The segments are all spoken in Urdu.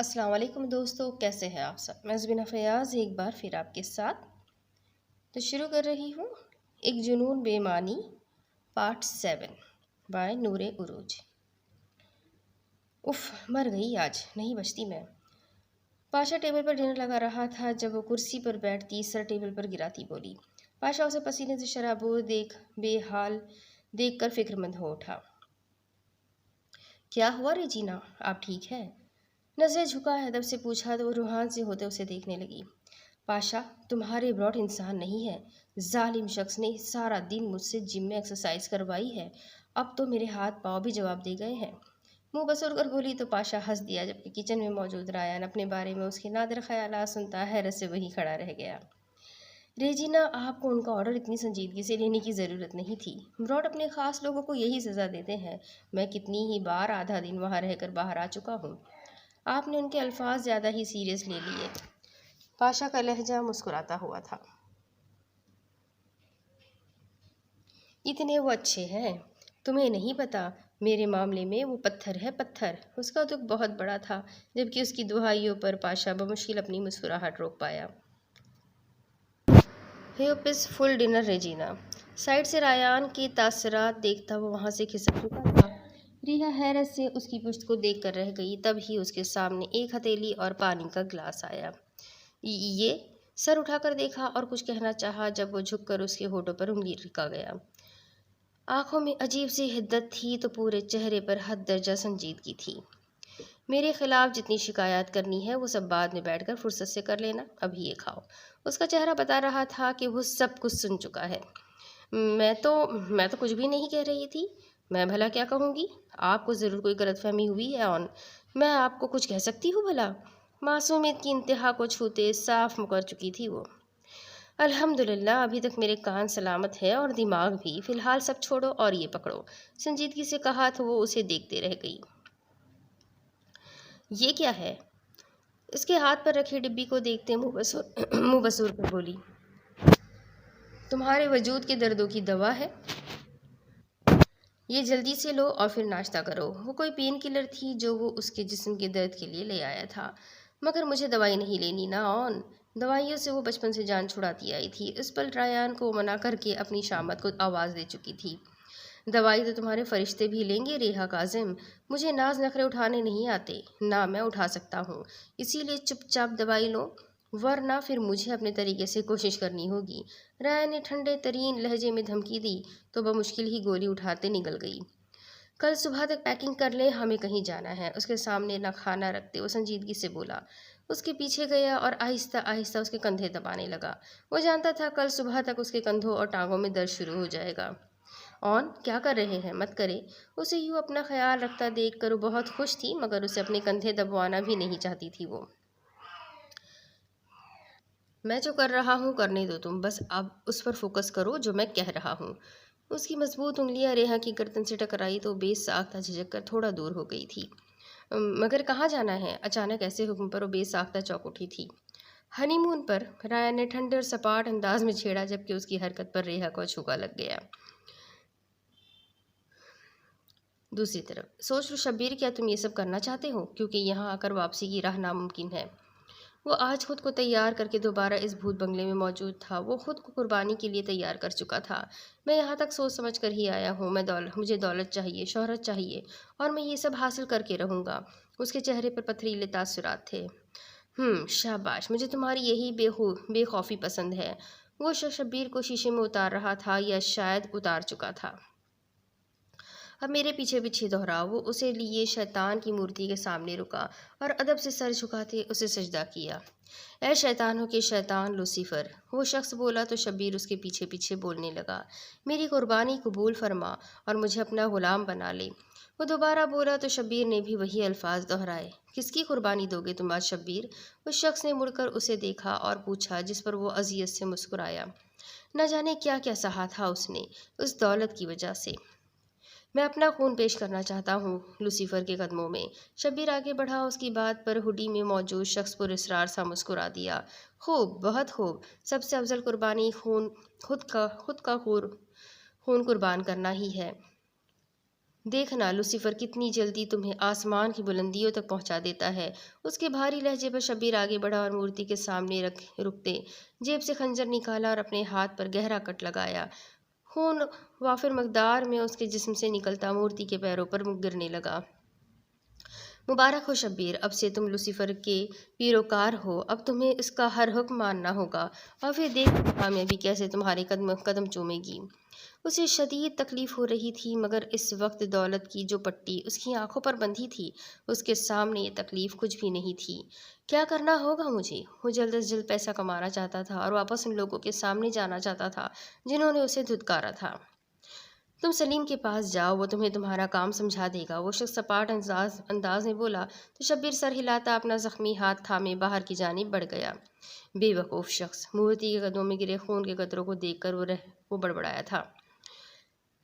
السلام علیکم دوستو، کیسے ہیں آپ سب؟ میں زبینہ فیاض ایک بار پھر آپ کے ساتھ تو شروع کر رہی ہوں ایک جنون بے معنی پارٹ 7 بائے نور عروج۔ مر گئی، آج نہیں بچتی میں۔ پاشا ٹیبل پر ڈنر لگا رہا تھا جب وہ کرسی پر بیٹھتی سر ٹیبل پر گراتی بولی۔ پاشا اسے پسینے سے شرابور بے حال دیکھ کر فکر مند ہو اٹھا۔ کیا ہوا ریجینا، آپ ٹھیک ہے؟ نظریں جھکا ادب سے پوچھا تو وہ روحان سے ہوتے اسے دیکھنے لگی۔ پاشا، تمہارے براٹ انسان نہیں ہے۔ ظالم شخص نے سارا دن مجھ سے جم میں ایکسرسائز کروائی ہے، اب تو میرے ہاتھ پاؤں بھی جواب دے گئے ہیں۔ منہ بسور کر بولی تو پاشا ہنس دیا، جبکہ کچن میں موجود رایان اپنے بارے میں اس کے نادر خیالات سنتا حیرت سے وہیں کھڑا رہ گیا۔ ریجینا، آپ کو ان کا آرڈر اتنی سنجیدگی سے لینے کی ضرورت نہیں تھی۔ براٹ اپنے خاص لوگوں کو یہی سزا دیتے ہیں۔ میں کتنی ہی بار آدھا دن وہاں رہ کر باہر آ چکا ہوں۔ آپ نے ان کے الفاظ زیادہ ہی سیریس لے لیے۔ پاشا کا لہجہ مسکراتا ہوا تھا۔ اتنے وہ اچھے ہیں، تمہیں نہیں پتا، میرے معاملے میں وہ پتھر ہے پتھر۔ اس کا دکھ بہت بڑا تھا، جبکہ اس کی دہائیوں پر پاشا بمشکل اپنی مسکراہٹ روک پایا۔ ہیوپس فل ڈنر ریجینا۔ سائڈ سے رایان کے تاثرات دیکھتا وہ وہاں سے کھسک چکا تھا۔ ریحا حیرت سے اس کی پشت کو دیکھ کر رہ گئی، تب ہی اس کے سامنے ایک ہتھیلی اور پانی کا گلاس آیا۔ یہ سر اٹھا کر دیکھا اور کچھ کہنا چاہا جب وہ جھک کر اس کے ہونٹوں پر انگلی رکا گیا۔ آنکھوں میں عجیب سی حدت تھی تو پورے چہرے پر حد درجہ سنجیدگی تھی۔ میرے خلاف جتنی شکایات کرنی ہے وہ سب بعد میں بیٹھ کر فرصت سے کر لینا، ابھی یہ کھاؤ۔ اس کا چہرہ بتا رہا تھا کہ وہ سب کچھ سن چکا ہے۔ میں تو کچھ بھی نہیں کہہ رہی تھی۔ میں بھلا کیا کہوں گی؟ آپ کو ضرور کوئی غلط فہمی ہوئی ہے میں آپ کو کچھ کہہ سکتی ہوں بھلا؟ معصومیت کی انتہا کو چھوتے صاف مکر چکی تھی وہ۔ الحمدللہ ابھی تک میرے کان سلامت ہے اور دماغ بھی۔ فی الحال سب چھوڑو اور یہ پکڑو، سنجیدگی سے کہا تو وہ اسے دیکھتے رہ گئی۔ یہ کیا ہے؟ اس کے ہاتھ پر رکھی ڈبی کو دیکھتے منہ بسور کر بولی۔ تمہارے وجود کے دردوں کی دوا ہے، یہ جلدی سے لو اور پھر ناشتہ کرو۔ وہ کوئی پین کلر تھی جو وہ اس کے جسم کے درد کے لیے لے آیا تھا، مگر مجھے دوائی نہیں لینی نا دوائیوں سے وہ بچپن سے جان چھڑاتی آئی تھی۔ اس پل رایان کو منع کر کے اپنی شامت کو آواز دے چکی تھی۔ دوائی تو تمہارے فرشتے بھی لیں گے ریحا کاظم، مجھے ناز نخرے اٹھانے نہیں آتے، نہ میں اٹھا سکتا ہوں، اسی لیے چپ چاپ دوائی لو، ورنہ پھر مجھے اپنے طریقے سے کوشش کرنی ہوگی۔ رایان نے ٹھنڈے ترین لہجے میں دھمکی دی تو بمشکل ہی گولی اٹھاتے نکل گئی۔ کل صبح تک پیکنگ کر لیں، ہمیں کہیں جانا ہے۔ اس کے سامنے نہ کھانا رکھتے وہ سنجیدگی سے بولا۔ اس کے پیچھے گیا اور آہستہ آہستہ اس کے کندھے دبانے لگا۔ وہ جانتا تھا کل صبح تک اس کے کندھوں اور ٹانگوں میں درد شروع ہو جائے گا۔ کیا کر رہے ہیں؟ مت کرے۔ اسے یوں اپنا خیال رکھتا دیکھ کر وہ بہت خوش تھی، مگر اسے اپنے کندھے دبوانا بھی نہیں چاہتی تھی وہ۔ میں جو کر رہا ہوں کرنے دو تم، بس اب اس پر فوکس کرو جو میں کہہ رہا ہوں۔ اس کی مضبوط انگلیاں ریحا کی گردن سے ٹکرائی تو بے ساختہ جھجک کر تھوڑا دور ہو گئی تھی۔ مگر کہاں جانا ہے؟ اچانک ایسے حکم پر وہ بے ساختہ چونک اٹھی تھی۔ ہنی مون پر، رایان نے ٹھنڈے اور سپاٹ انداز میں چھیڑا، جبکہ اس کی حرکت پر ریحا کو اچھوکا لگ گیا۔ دوسری طرف سوچ لو شبیر، کیا تم یہ سب کرنا چاہتے ہو؟ کیونکہ یہاں آ کر واپسی کی راہ ناممکن ہے۔ وہ آج خود کو تیار کر کے دوبارہ اس بھوت بنگلے میں موجود تھا۔ وہ خود کو قربانی کے لیے تیار کر چکا تھا۔ میں یہاں تک سوچ سمجھ کر ہی آیا ہوں، مجھے دولت چاہیے، شہرت چاہیے، اور میں یہ سب حاصل کر کے رہوں گا۔ اس کے چہرے پر پتھریلے تاثرات تھے۔ شاباش، مجھے تمہاری یہی بے خوفی پسند ہے۔ وہ شخص شبیر کو شیشے میں اتار رہا تھا، یا شاید اتار چکا تھا۔ اب میرے پیچھے پیچھے دہراؤ۔ وہ اسے لیے شیطان کی مورتی کے سامنے رکا اور ادب سے سر جھکاتے اسے سجدہ کیا۔ اے شیطانوں کے شیطان لوسیفر، وہ شخص بولا تو شبیر اس کے پیچھے پیچھے بولنے لگا۔ میری قربانی قبول فرما اور مجھے اپنا غلام بنا لے۔ وہ دوبارہ بولا تو شبیر نے بھی وہی الفاظ دہرائے۔ کس کی قربانی دو گے تم آج شبیر؟ اس شخص نے مڑ کر اسے دیکھا اور پوچھا، جس پر وہ اذیت سے مسکرایا۔ نہ جانے کیا کیا سہا تھا اس نے، اس دولت کی وجہ سے۔ میں اپنا خون پیش کرنا چاہتا ہوں لوسیفر کے قدموں میں۔ شبیر آگے بڑھا، اس کی بات پر ہڈی میں موجود شخص پر اصرار سا مسکرا دیا۔ خوب، بہت خوب، سب سے افضل قربانی خود کا خون قربان کرنا ہی ہے۔ دیکھنا لوسیفر کتنی جلدی تمہیں آسمان کی بلندیوں تک پہنچا دیتا ہے۔ اس کے بھاری لہجے پر شبیر آگے بڑھا اور مورتی کے سامنے رکتے جیب سے خنجر نکالا اور اپنے ہاتھ پر گہرا کٹ لگایا۔ خون وافر مقدار میں اس کے جسم سے نکلتا مورتی کے پیروں پر گرنے لگا۔ مبارک ہو شبیر، اب سے تم لوسیفر کے پیروکار ہو، اب تمہیں اس کا ہر حکم ماننا ہوگا، اور پھر دیکھ کامیابی کیسے تمہارے قدم چومے گی۔ اسے شدید تکلیف ہو رہی تھی، مگر اس وقت دولت کی جو پٹی اس کی آنکھوں پر بندھی تھی، اس کے سامنے یہ تکلیف کچھ بھی نہیں تھی۔ کیا کرنا ہوگا مجھے؟ وہ جلد از جلد پیسہ کمانا چاہتا تھا اور واپس ان لوگوں کے سامنے جانا چاہتا تھا جنہوں نے اسے دھتکارا تھا۔ تم سلیم کے پاس جاؤ، وہ تمہیں تمہارا کام سمجھا دے گا، وہ شخص سپاٹ انداز میں بولا تو شبیر سر ہلاتا اپنا زخمی ہاتھ تھامے باہر کی جانب بڑھ گیا۔ بے وقوف شخص! مورتی کے قدموں میں گرے خون کے قطروں کو دیکھ کر وہ بڑبڑایا تھا۔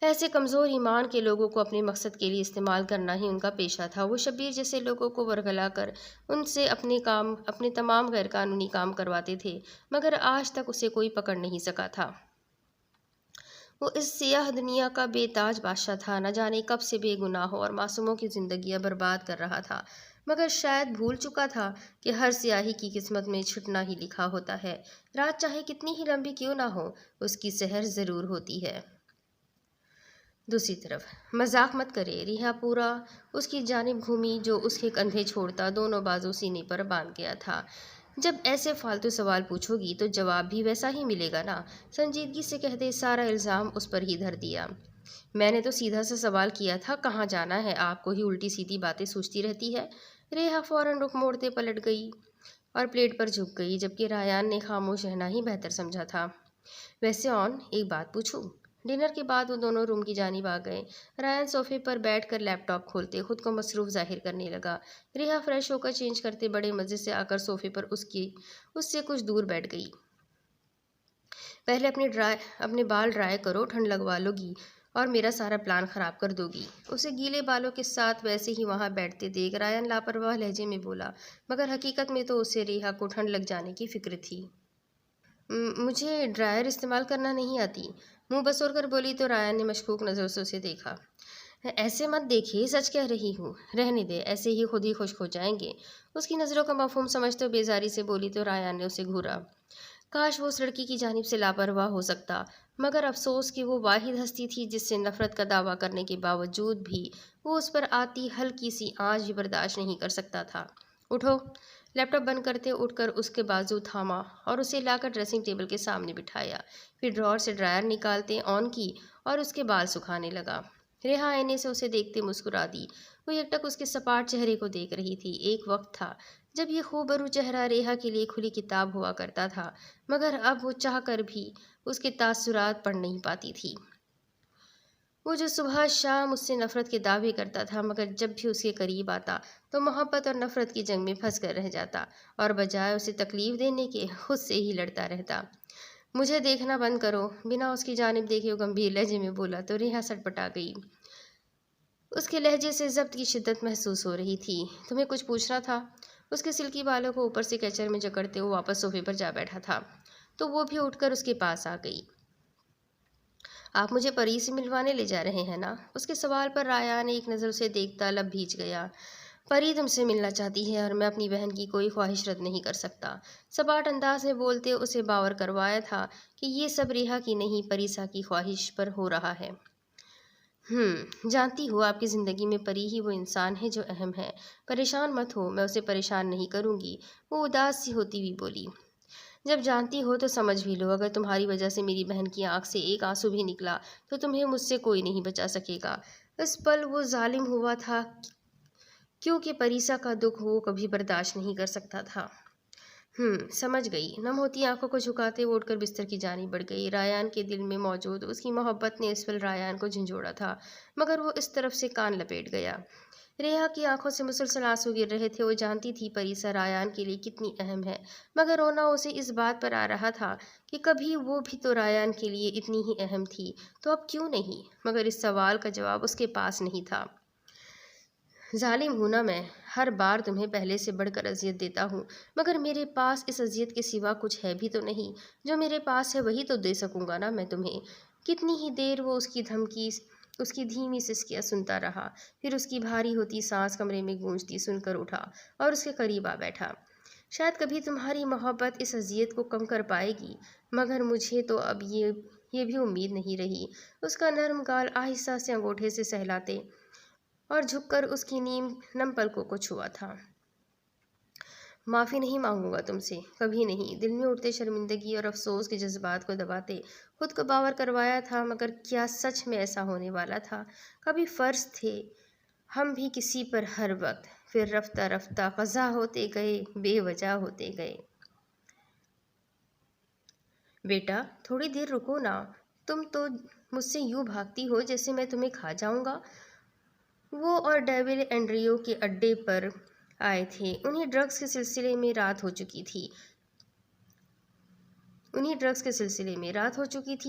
ایسے کمزور ایمان کے لوگوں کو اپنے مقصد کے لیے استعمال کرنا ہی ان کا پیشہ تھا۔ وہ شبیر جیسے لوگوں کو ورگلا کر ان سے اپنے تمام غیر قانونی کام کرواتے تھے، مگر آج تک اسے کوئی پکڑ نہیں سکا تھا۔ وہ اس سیاہ دنیا کا بے تاج بادشاہ تھا، نہ جانے کب سے بے گناہوں اور معصوموں کی زندگیاں برباد کر رہا تھا، مگر شاید بھول چکا تھا کہ ہر سیاہی کی قسمت میں چھٹنا ہی لکھا ہوتا ہے۔ رات چاہے کتنی ہی لمبی کیوں نہ ہو، اس کی سحر ضرور ہوتی ہے۔ دوسری طرف مذاق مت کرے، ریحا پورا اس کی جانب گھومی جو اس کے کندھے چھوڑتا دونوں بازو سینے پر باندھ گیا تھا۔ جب ایسے فالتو سوال پوچھو گی تو جواب بھی ویسا ہی ملے گا نا، سنجیدگی سے کہتے سارا الزام اس پر ہی دھر دیا۔ میں نے تو سیدھا سا سوال کیا تھا، کہاں جانا ہے؟ آپ کو ہی الٹی سیدھی باتیں سوچتی رہتی ہے۔ ریحا فوراً رخ موڑتے پلٹ گئی اور پلیٹ پر جھک گئی، جبکہ رایان نے خاموش رہنا ہی بہتر سمجھا تھا۔ ویسے ایک بات پوچھوں؟ ڈنر کے بعد وہ دونوں روم کی جانب آ گئے۔ رایان صوفے پر بیٹھ کر لیپ ٹاپ کھولتے خود کو مصروف ظاہر کرنے لگا۔ ریحا فریش ہو کر چینج کرتے بڑے مزے سے آ کر صوفے پر اس سے کچھ دور بیٹھ گئی۔ پہلے اپنے بال ڈرائی کرو، ٹھنڈ لگوا لو گی اور میرا سارا پلان خراب کر دو گی۔ اسے گیلے بالوں کے ساتھ ویسے ہی وہاں بیٹھتے دیکھ رایان لاپرواہ لہجے میں بولا، مگر حقیقت میں تو اسے ریحا کو ٹھنڈ لگ جانے کی فکر تھی۔ مجھے ڈرائر استعمال کرنا نہیں آتی، منہ بسور کر بولی تو رایان نے مشکوک نظروں سے اسے دیکھا۔ ایسے مت دیکھے، سچ کہہ رہی ہوں، رہنے دے، ایسے ہی خود ہی خشک ہو جائیں گے۔ اس کی نظروں کا مفہوم سمجھتے ہوئے بیزاری سے بولی تو رایان نے اسے گھورا۔ کاش وہ اس لڑکی کی جانب سے لاپرواہ ہو سکتا، مگر افسوس کہ وہ واحد ہستی تھی جس سے نفرت کا دعویٰ کرنے کے باوجود بھی وہ اس پر آتی ہلکی سی آنچ بھی برداشت نہیں کر سکتا تھا۔ اٹھو! لیپ ٹاپ بند کرتے اٹھ کر اس کے بازو تھاما اور اسے لا کر ڈریسنگ ٹیبل کے سامنے بٹھایا، پھر ڈراور سے ڈرائر نکالتے آن کی اور اس کے بال سکھانے لگا۔ ریحا آئینے سے اسے دیکھتے مسکرا دی۔ وہ یکٹک اس کے سپاٹ چہرے کو دیکھ رہی تھی۔ ایک وقت تھا جب یہ خوبرو چہرہ ریحا کے لیے کھلی کتاب ہوا کرتا تھا، مگر اب وہ چاہ کر بھی اس کے تاثرات پڑھ نہیں پاتی تھی۔ وہ جو صبح شام اس سے نفرت کے دعوے کرتا تھا، مگر جب بھی اس کے قریب آتا تو محبت اور نفرت کی جنگ میں پھنس کر رہ جاتا اور بجائے اسے تکلیف دینے کے خود سے ہی لڑتا رہتا۔ مجھے دیکھنا بند کرو، بنا اس کی جانب دیکھے وہ گمبھیر لہجے میں بولا تو ریحا سٹپٹا گئی۔ اس کے لہجے سے ضبط کی شدت محسوس ہو رہی تھی۔ تمہیں کچھ پوچھنا تھا؟ اس کے سلکی بالوں کو اوپر سے کیچر میں جکڑتے وہ واپس صوفے پر جا بیٹھا تھا تو وہ بھی اٹھ کر اس کے پاس آ گئی۔ آپ مجھے پری سے ملوانے لے جا رہے ہیں نا؟ اس کے سوال پر رایان نے ایک نظر اسے دیکھتا لب بھیج گیا۔ پری تم سے ملنا چاہتی ہے اور میں اپنی بہن کی کوئی خواہش رد نہیں کر سکتا۔ سپاٹ انداز میں بولتے اسے باور کروایا تھا کہ یہ سب ریحا کی نہیں پریسا کی خواہش پر ہو رہا ہے۔ جانتی ہو آپ کی زندگی میں پری ہی وہ انسان ہے جو اہم ہے۔ پریشان مت ہو، میں اسے پریشان نہیں کروں گی، وہ اداس سی ہوتی ہوئی بولی۔ جب جانتی ہو تو سمجھ بھی لو، اگر تمہاری وجہ سے میری بہن کی آنکھ سے ایک آنسو بھی نکلا تو تمہیں مجھ سے کوئی نہیں بچا سکے گا۔ اس پل وہ ظالم ہوا تھا کیونکہ پریسا کا دکھ وہ کبھی برداشت نہیں کر سکتا تھا۔ سمجھ گئی۔ نم ہوتی آنکھوں کو جھکاتے وہ اٹھ کر بستر کی جانب بڑھ گئی۔ رایان کے دل میں موجود اس کی محبت نے اس پل رایان کو جھنجھوڑا تھا، مگر وہ اس طرف سے کان لپیٹ گیا۔ ریحا کی آنکھوں سے مسلسل آنسو گر رہے تھے۔ وہ جانتی تھی پریسا رایان کے لیے کتنی اہم ہے، مگر رونا اسے اس بات پر آ رہا تھا کہ کبھی وہ بھی تو رایان کے لیے اتنی ہی اہم تھی تو اب کیوں نہیں، مگر اس سوال کا جواب اس کے پاس نہیں تھا۔ ظالم ہوں نا میں، ہر بار تمہیں پہلے سے بڑھ کر اذیت دیتا ہوں، مگر میرے پاس اس اذیت کے سوا کچھ ہے بھی تو نہیں، جو میرے پاس ہے وہی تو دے سکوں گا نا میں تمہیں۔ کتنی ہی دیر وہ اس کی دھمکی اس کی دھیمی سسکیاں سنتا رہا، پھر اس کی بھاری ہوتی سانس کمرے میں گونجتی سن کر اٹھا اور اس کے قریب آ بیٹھا۔ شاید کبھی تمہاری محبت اس اذیت کو کم کر پائے گی، مگر مجھے تو اب یہ بھی امید نہیں رہی۔ اس کا نرم گال آہستہ سے انگوٹھے سے سہلاتے اور جھک کر اس کی نم پلکوں کو چھوا تھا۔ معافی نہیں مانگوں گا تم سے، کبھی نہیں۔ دل میں اٹھتے شرمندگی اور افسوس کے جذبات کو دباتے خود کو باور کروایا تھا، مگر کیا سچ میں ایسا ہونے والا تھا؟ کبھی فرض تھے ہم بھی کسی پر ہر وقت، پھر رفتہ رفتہ قضا ہوتے گئے، بے وجہ ہوتے گئے۔ بیٹا تھوڑی دیر رکو نا، تم تو مجھ سے یوں بھاگتی ہو جیسے میں تمہیں کھا جاؤں گا۔ وہ اور ڈیول اینڈریو کے اڈے پر آئے تھے۔ انہیں ڈرگس کے سلسلے میں رات ہو چکی تھی۔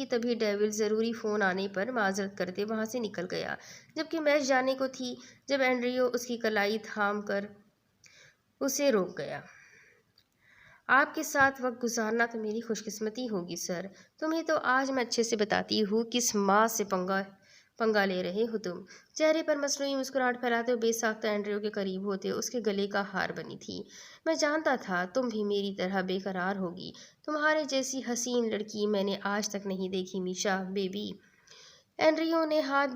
تبھی ڈیول ضروری فون آنے پر معذرت کرتے وہاں سے نکل گیا، جبکہ میش جانے کو تھی جب اینڈریو اس کی کلائی تھام کر اسے روک گیا۔ آپ کے ساتھ وقت گزارنا تو میری خوش قسمتی ہوگی سر۔ تمہیں تو آج میں اچھے سے بتاتی ہوں کس ماں سے پنگا لے رہے ہو تم۔ چہرے پر مصنوعی مسکراہٹ پھیلاتے ہوئے بے ساختہ اینڈریو کے قریب ہوتے اس کے گلے کا ہار بنی تھی۔ میں جانتا تھا تم بھی میری طرح بے قرار ہوگی۔ تمہارے جیسی حسین لڑکی میں نے آج تک نہیں دیکھی میشا بیبی۔ اینڈریو نے ہاتھ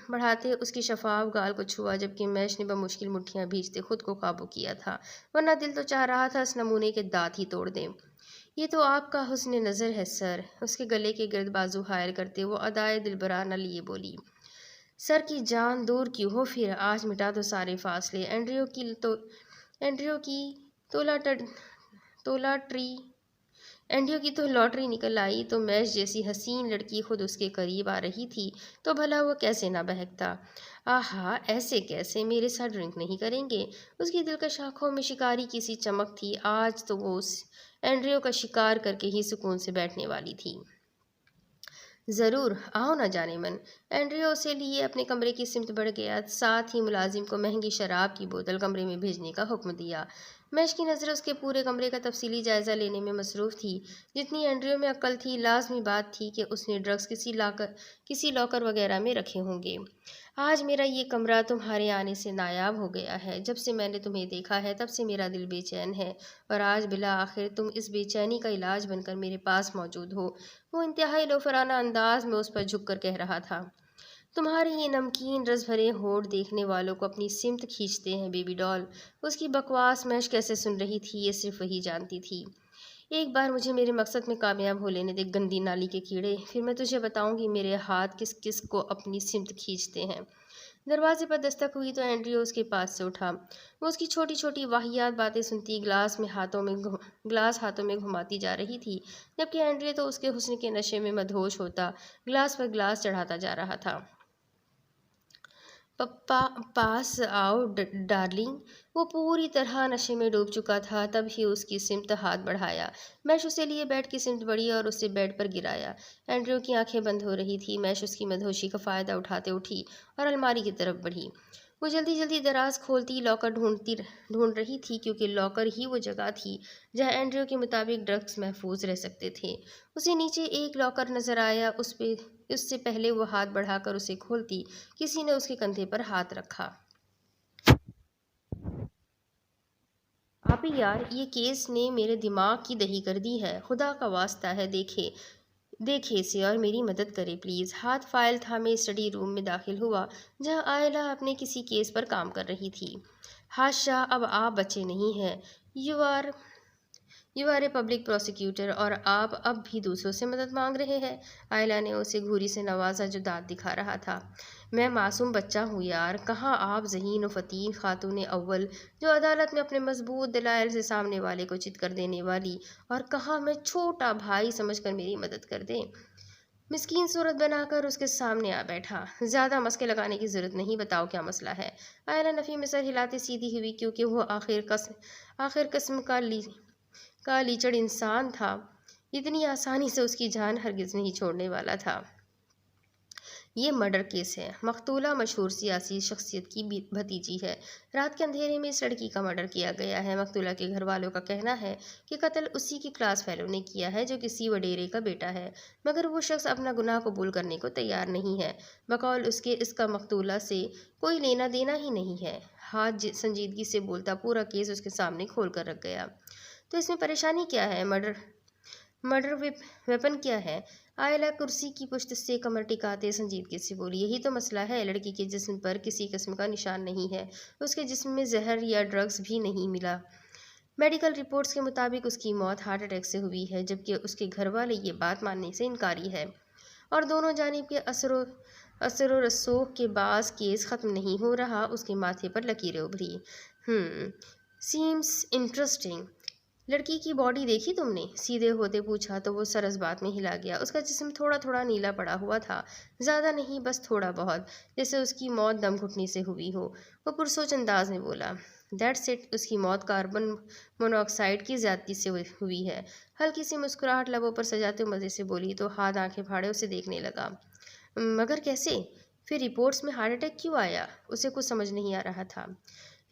بڑھاتے اس کی شفاف گال کو چھوا، جبکہ میش نے بمشکل مٹھیاں بھیجتے خود کو قابو کیا تھا، ورنہ دل تو چاہ رہا تھا اس نمونے کے دانت ہی توڑ دیں۔ یہ تو آپ کا حسن نظر ہے سر۔ اس کے گلے کے گرد بازو حائل کرتے وہ ادائے دلبرانہ لیے بولی۔ سر کی جان دور کیوں ہو پھر، آج مٹا دو سارے فاصلے۔ اینڈریو کی تو لاٹری نکل آئی، تو میش جیسی حسین لڑکی خود اس کے قریب آ رہی تھی تو بھلا وہ کیسے نہ بہکتا۔ آہا ایسے کیسے، میرے ساتھ ڈرنک نہیں کریں گے؟ اس کی دلکش آنکھوں میں شکاری کی سی چمک تھی۔ آج تو وہ اس اینڈریو کا شکار کر کے ہی سکون سے بیٹھنے والی تھی۔ ضرور، آؤ نہ جانے من۔ اینڈریو اسے لیے اپنے کمرے کی سمت بڑھ گیا، ساتھ ہی ملازم کو مہنگی شراب کی بوتل کمرے میں بھیجنے کا حکم دیا۔ میش کی نظریں اس کے پورے کمرے کا تفصیلی جائزہ لینے میں مصروف تھی، جتنی اینڈریو میں عقل تھی۔ لازمی بات تھی کہ اس نے ڈرگس کسی لاکر وغیرہ میں رکھے ہوں گے۔ آج میرا یہ کمرہ تمہارے آنے سے نایاب ہو گیا ہے۔ جب سے میں نے تمہیں دیکھا ہے تب سے میرا دل بے چین ہے، اور آج بالآخر تم اس بے چینی کا علاج بن کر میرے پاس موجود ہو۔ وہ انتہائی لوفرانہ انداز میں اس پر جھک کر کہہ رہا تھا۔ تمہارے یہ نمکین رس بھرے ہونٹ دیکھنے والوں کو اپنی سمت کھینچتے ہیں بیبی ڈال۔ اس کی بکواس میش کیسے سن رہی تھی یہ صرف وہی جانتی تھی۔ ایک بار مجھے میرے مقصد میں کامیاب ہو لینے دے گندی نالی کے کیڑے، پھر میں تجھے بتاؤں گی میرے ہاتھ کس کس کو اپنی سمت کھینچتے ہیں۔ دروازے پر دستک ہوئی تو اینڈریو اس کے پاس سے اٹھا۔ وہ اس کی چھوٹی چھوٹی واہیات باتیں سنتی گلاس ہاتھوں میں گھماتی جا رہی تھی، جبکہ اینڈریو تو اس کے حسن کے نشے میں مدہوش ہوتا گلاس پر گلاس چڑھاتا جا رہا تھا۔ پاس آؤ ڈارلنگ۔ وہ پوری طرح نشے میں ڈوب چکا تھا، تب ہی اس کی سمت ہاتھ بڑھایا۔ میش اسے لیے بیڈ کی سمت بڑھی اور اسے بیڈ پر گرایا۔ اینڈریو کی آنکھیں بند ہو رہی تھی۔ میش اس کی مدہوشی کا فائدہ اٹھاتے اٹھی اور الماری کی طرف بڑھی۔ وہ جلدی جلدی دراز کھولتی لاکر ڈھونڈ رہی تھی، کیونکہ لاکر ہی وہ جگہ تھی جہاں اینڈریو کے مطابق ڈرگس محفوظ رہ سکتے تھے۔ اسے نیچے ایک لاکر نظر آیا، اس سے پہلے وہ ہاتھ بڑھا کر اسے کھولتی کسی نے اس کے کندھے پر ہاتھ رکھا۔ آپی یار، یہ کیس نے میرے دماغ کی دہی کر دی ہے۔ خدا کا واسطہ ہے دیکھے اسے اور میری مدد کرے پلیز۔ ہاتھ فائل تھامے اسٹڈی روم میں داخل ہوا، جہاں آئلہ اپنے کسی کیس پر کام کر رہی تھی۔ حاشا، اب آپ بچے نہیں ہیں۔ You are a public prosecutor, اور آپ اب بھی دوسروں سے مدد مانگ رہے ہیں۔ آئلہ نے اسے گھوری سے نوازا جو دانت دکھا رہا تھا۔ میں معصوم بچہ ہوں یار، کہاں آپ ذہین و فطین خاتون اول جو عدالت میں اپنے مضبوط دلائل سے سامنے والے کو چت کر دینے والی، اور کہاں میں چھوٹا بھائی سمجھ کر میری مدد کر دیں۔ مسکین صورت بنا کر اس کے سامنے آ بیٹھا۔ زیادہ مسکے لگانے کی ضرورت نہیں، بتاؤ کیا مسئلہ ہے؟ آئلہ نفی میں سر ہلاتے سیدھی ہوئی، کیونکہ وہ آخر قسم کا لیچڑ انسان تھا، اتنی آسانی سے اس کی جان ہرگز نہیں چھوڑنے والا تھا۔ یہ مرڈر کیس ہے۔ مقتولہ مشہور سیاسی شخصیت کی بھتیجی ہے۔ رات کے اندھیرے میں اس لڑکی کا مرڈر کیا گیا ہے۔ مقتولہ کے گھر والوں کا کہنا ہے کہ قتل اسی کی کلاس فیلو نے کیا ہے جو کسی وڈیرے کا بیٹا ہے، مگر وہ شخص اپنا گناہ قبول کرنے کو تیار نہیں ہے۔ بقول اس کے اس کا مقتولہ سے کوئی لینا دینا ہی نہیں ہے۔ ہاتھ سنجیدگی سے بولتا پورا کیس اس کے سامنے کھول کر رکھ گیا۔ تو اس میں پریشانی کیا ہے؟ مرڈر ویپن کیا ہے؟ عائلہ کرسی کی پشت سے کمر ٹکاتے سنجیدگی سے بولی۔ یہی تو مسئلہ ہے، لڑکی کے جسم پر کسی قسم کا نشان نہیں ہے، اس کے جسم میں زہر یا ڈرگز بھی نہیں ملا۔ میڈیکل رپورٹس کے مطابق اس کی موت ہارٹ اٹیک سے ہوئی ہے، جبکہ اس کے گھر والے یہ بات ماننے سے انکاری ہے، اور دونوں جانب کے اثر و رسوخ کے باعث کیس ختم نہیں ہو رہا۔ اس کے ماتھے پر لکیریں ابھری۔ سیمس انٹرسٹنگ۔ لڑکی کی باڈی دیکھی تم نے؟ سیدھے ہوتے پوچھا تو وہ سر اس بات میں ہلا گیا۔ اس کا جسم تھوڑا تھوڑا نیلا پڑا ہوا تھا، زیادہ نہیں، بس تھوڑا بہت، جیسے اس کی موت دم گھٹنے سے ہوئی ہو۔ وہ پرسوچ انداز میں بولا، دیٹس اٹ، اس کی موت کاربن مونوآکسائڈ کی زیادتی سے ہوئی ہے۔ ہلکی سی مسکراہٹ لبوں پر سجاتے مزے سے بولی تو ہاتھ آنکھیں پھاڑے اسے دیکھنے لگا۔ مگر کیسے؟ پھر رپورٹس میں ہارٹ اٹیک کیوں آیا؟ اسے کچھ سمجھ نہیں آ رہا تھا۔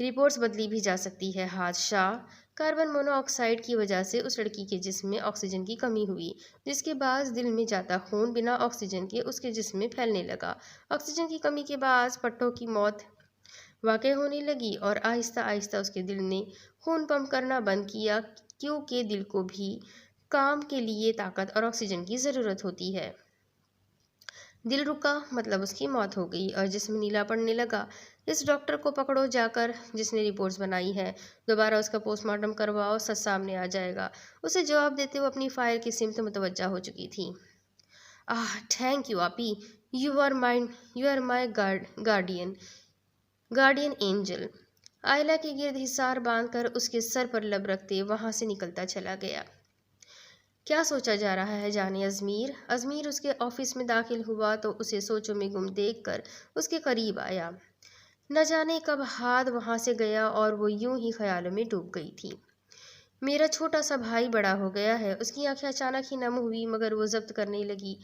رپورٹس بدلی بھی جا سکتی ہے حادثہ۔ کاربن مونو آکسائڈ کی وجہ سے اس لڑکی کے جسم میں آکسیجن کی کمی ہوئی، جس کے باعث دل میں جاتا خون بنا آکسیجن کے اس کے جسم میں پھیلنے لگا۔ آکسیجن کی کمی کے باعث پٹھوں کی موت واقع ہونے لگی، اور آہستہ آہستہ اس کے دل نے خون پمپ کرنا بند کیا، کیونکہ دل کو بھی کام کے لیے طاقت اور آکسیجن کی ضرورت ہوتی ہے۔ دل رکا، مطلب اس کی موت ہو گئی، اور جسم نیلا پڑنے لگا۔ اس ڈاکٹر کو پکڑو جا کر جس نے رپورٹس بنائی ہیں، دوبارہ اس کا پوسٹ مارٹم کرواؤ، سچ سامنے آ جائے گا۔ اسے جواب دیتے وہ اپنی فائل کی سمت متوجہ ہو چکی تھی۔ تھینک یو آپی، you are my guardian angel. Aila کے گرد حصار باندھ کر اس کے سر پر لب رکھتے وہاں سے نکلتا چلا گیا۔ کیا سوچا جا رہا ہے جانے ازمیر اس کے آفس میں داخل ہوا تو اسے سوچوں میں گم دیکھ کر اس کے قریب آیا۔ نہ جانے کب ہاتھ وہاں سے گیا اور وہ یوں ہی خیالوں میں ڈوب گئی تھی۔ میرا چھوٹا سا بھائی بڑا ہو گیا ہے۔ اس کی آنکھیں اچانک ہی نم ہوئی، مگر وہ ضبط کرنے لگی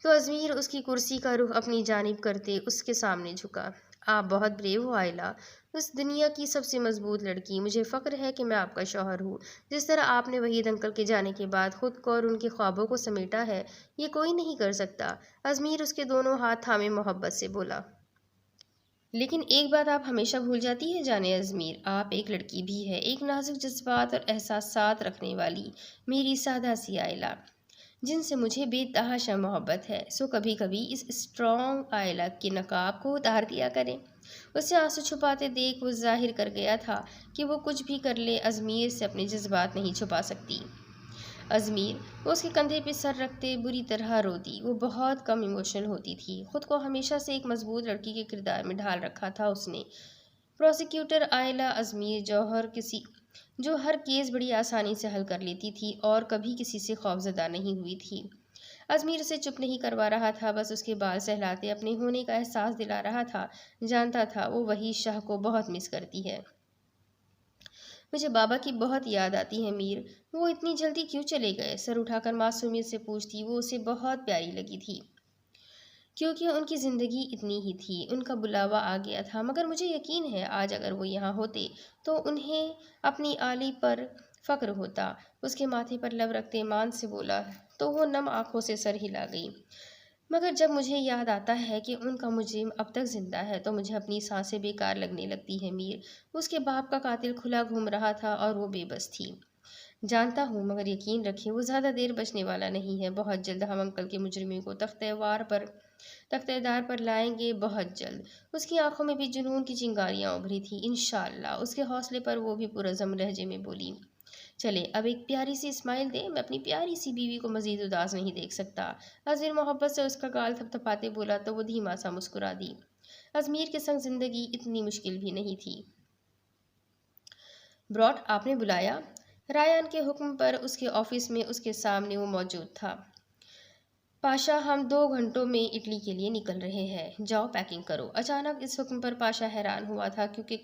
تو ازمیر اس کی کرسی کا رخ اپنی جانب کرتے اس کے سامنے جھکا۔ آپ بہت بریو ہو عائلہ، اس دنیا کی سب سے مضبوط لڑکی۔ مجھے فخر ہے کہ میں آپ کا شوہر ہوں۔ جس طرح آپ نے وحید انکل کے جانے کے بعد خود کو اور ان کے خوابوں کو سمیٹا ہے، یہ کوئی نہیں کر سکتا۔ ازمیر اس کے دونوں ہاتھ تھامے محبت سے بولا۔ لیکن ایک بات آپ ہمیشہ بھول جاتی ہے جانے ازمیر، آپ ایک لڑکی بھی ہے، ایک نازک جذبات اور احساسات رکھنے والی میری سادہ سی عائلہ، جن سے مجھے بے تحاشا محبت ہے۔ سو کبھی کبھی اس اسٹرانگ عائلہ کے نقاب کو اتار دیا کریں۔ اسے آنسو چھپاتے دیکھ وہ ظاہر کر گیا تھا کہ وہ کچھ بھی کر لے ازمیر سے اپنے جذبات نہیں چھپا سکتی۔ ازمیر، وہ اس کے کندھے پہ سر رکھتے بری طرح روتی۔ وہ بہت کم ایموشنل ہوتی تھی، خود کو ہمیشہ سے ایک مضبوط لڑکی کے کردار میں ڈھال رکھا تھا اس نے۔ پروسیکیوٹر عائلہ ازمیر جو ہر کیس بڑی آسانی سے حل کر لیتی تھی اور کبھی کسی سے خوفزدہ نہیں ہوئی تھی۔ ازمیر اسے چپ نہیں کروا رہا تھا، بس اس کے بال سہلاتے اپنے ہونے کا احساس دلا رہا تھا۔ جانتا تھا وہ وحید شاہ کو بہت مس کرتی ہے۔ مجھے بابا کی بہت یاد آتی ہے میر، وہ اتنی جلدی کیوں چلے گئے؟ سر اٹھا کر معصومیت سے پوچھتی۔ وہ اسے بہت پیاری لگی تھی، کیونکہ ان کی زندگی اتنی ہی تھی۔ ان کا بلاوا آ گیا تھا، مگر مجھے یقین ہے آج اگر وہ یہاں ہوتے تو انہیں اپنی آلی پر فخر ہوتا۔ اس کے ماتھے پر لب رکھتے ایمان سے بولا تو وہ نم آنکھوں سے سر ہلا گئی۔ مگر جب مجھے یاد آتا ہے کہ ان کا مجرم اب تک زندہ ہے تو مجھے اپنی سانسیں بیکار لگنے لگتی ہیں میر۔ اس کے باپ کا قاتل کھلا گھوم رہا تھا اور وہ بے بس تھی۔ جانتا ہوں، مگر یقین رکھیں وہ زیادہ دیر بچنے والا نہیں ہے۔ بہت جلد ہم انکل کے مجرموں کو تختہ دار پر لائیں گے، بہت جلد۔ اس کی آنکھوں میں بھی جنون کی چنگاریاں ابھری تھیں۔ انشاءاللہ، اس کے حوصلے پر وہ بھی پرعزم لہجے میں بولی۔ چلے اب ایک پیاری سی اسمائل دے، میں اپنی پیاری سی بیوی کو مزید اداس نہیں دیکھ سکتا۔ ازمیر محبت سے اس کا گال تھپتھپاتے بولا تو وہ دھیما سا مسکرا دی۔ ازمیر کے سنگ زندگی اتنی مشکل بھی نہیں تھی۔ براٹ، آپ نے بلایا؟ رایان کے حکم پر اس کے آفس میں اس کے سامنے وہ موجود تھا۔ پاشا، ہم 2 گھنٹوں میں اٹلی کے لیے نکل رہے ہیں، جاؤ پیکنگ کرو۔ اچانک اس حکم پر پاشا حیران ہوا تھا، کیونکہ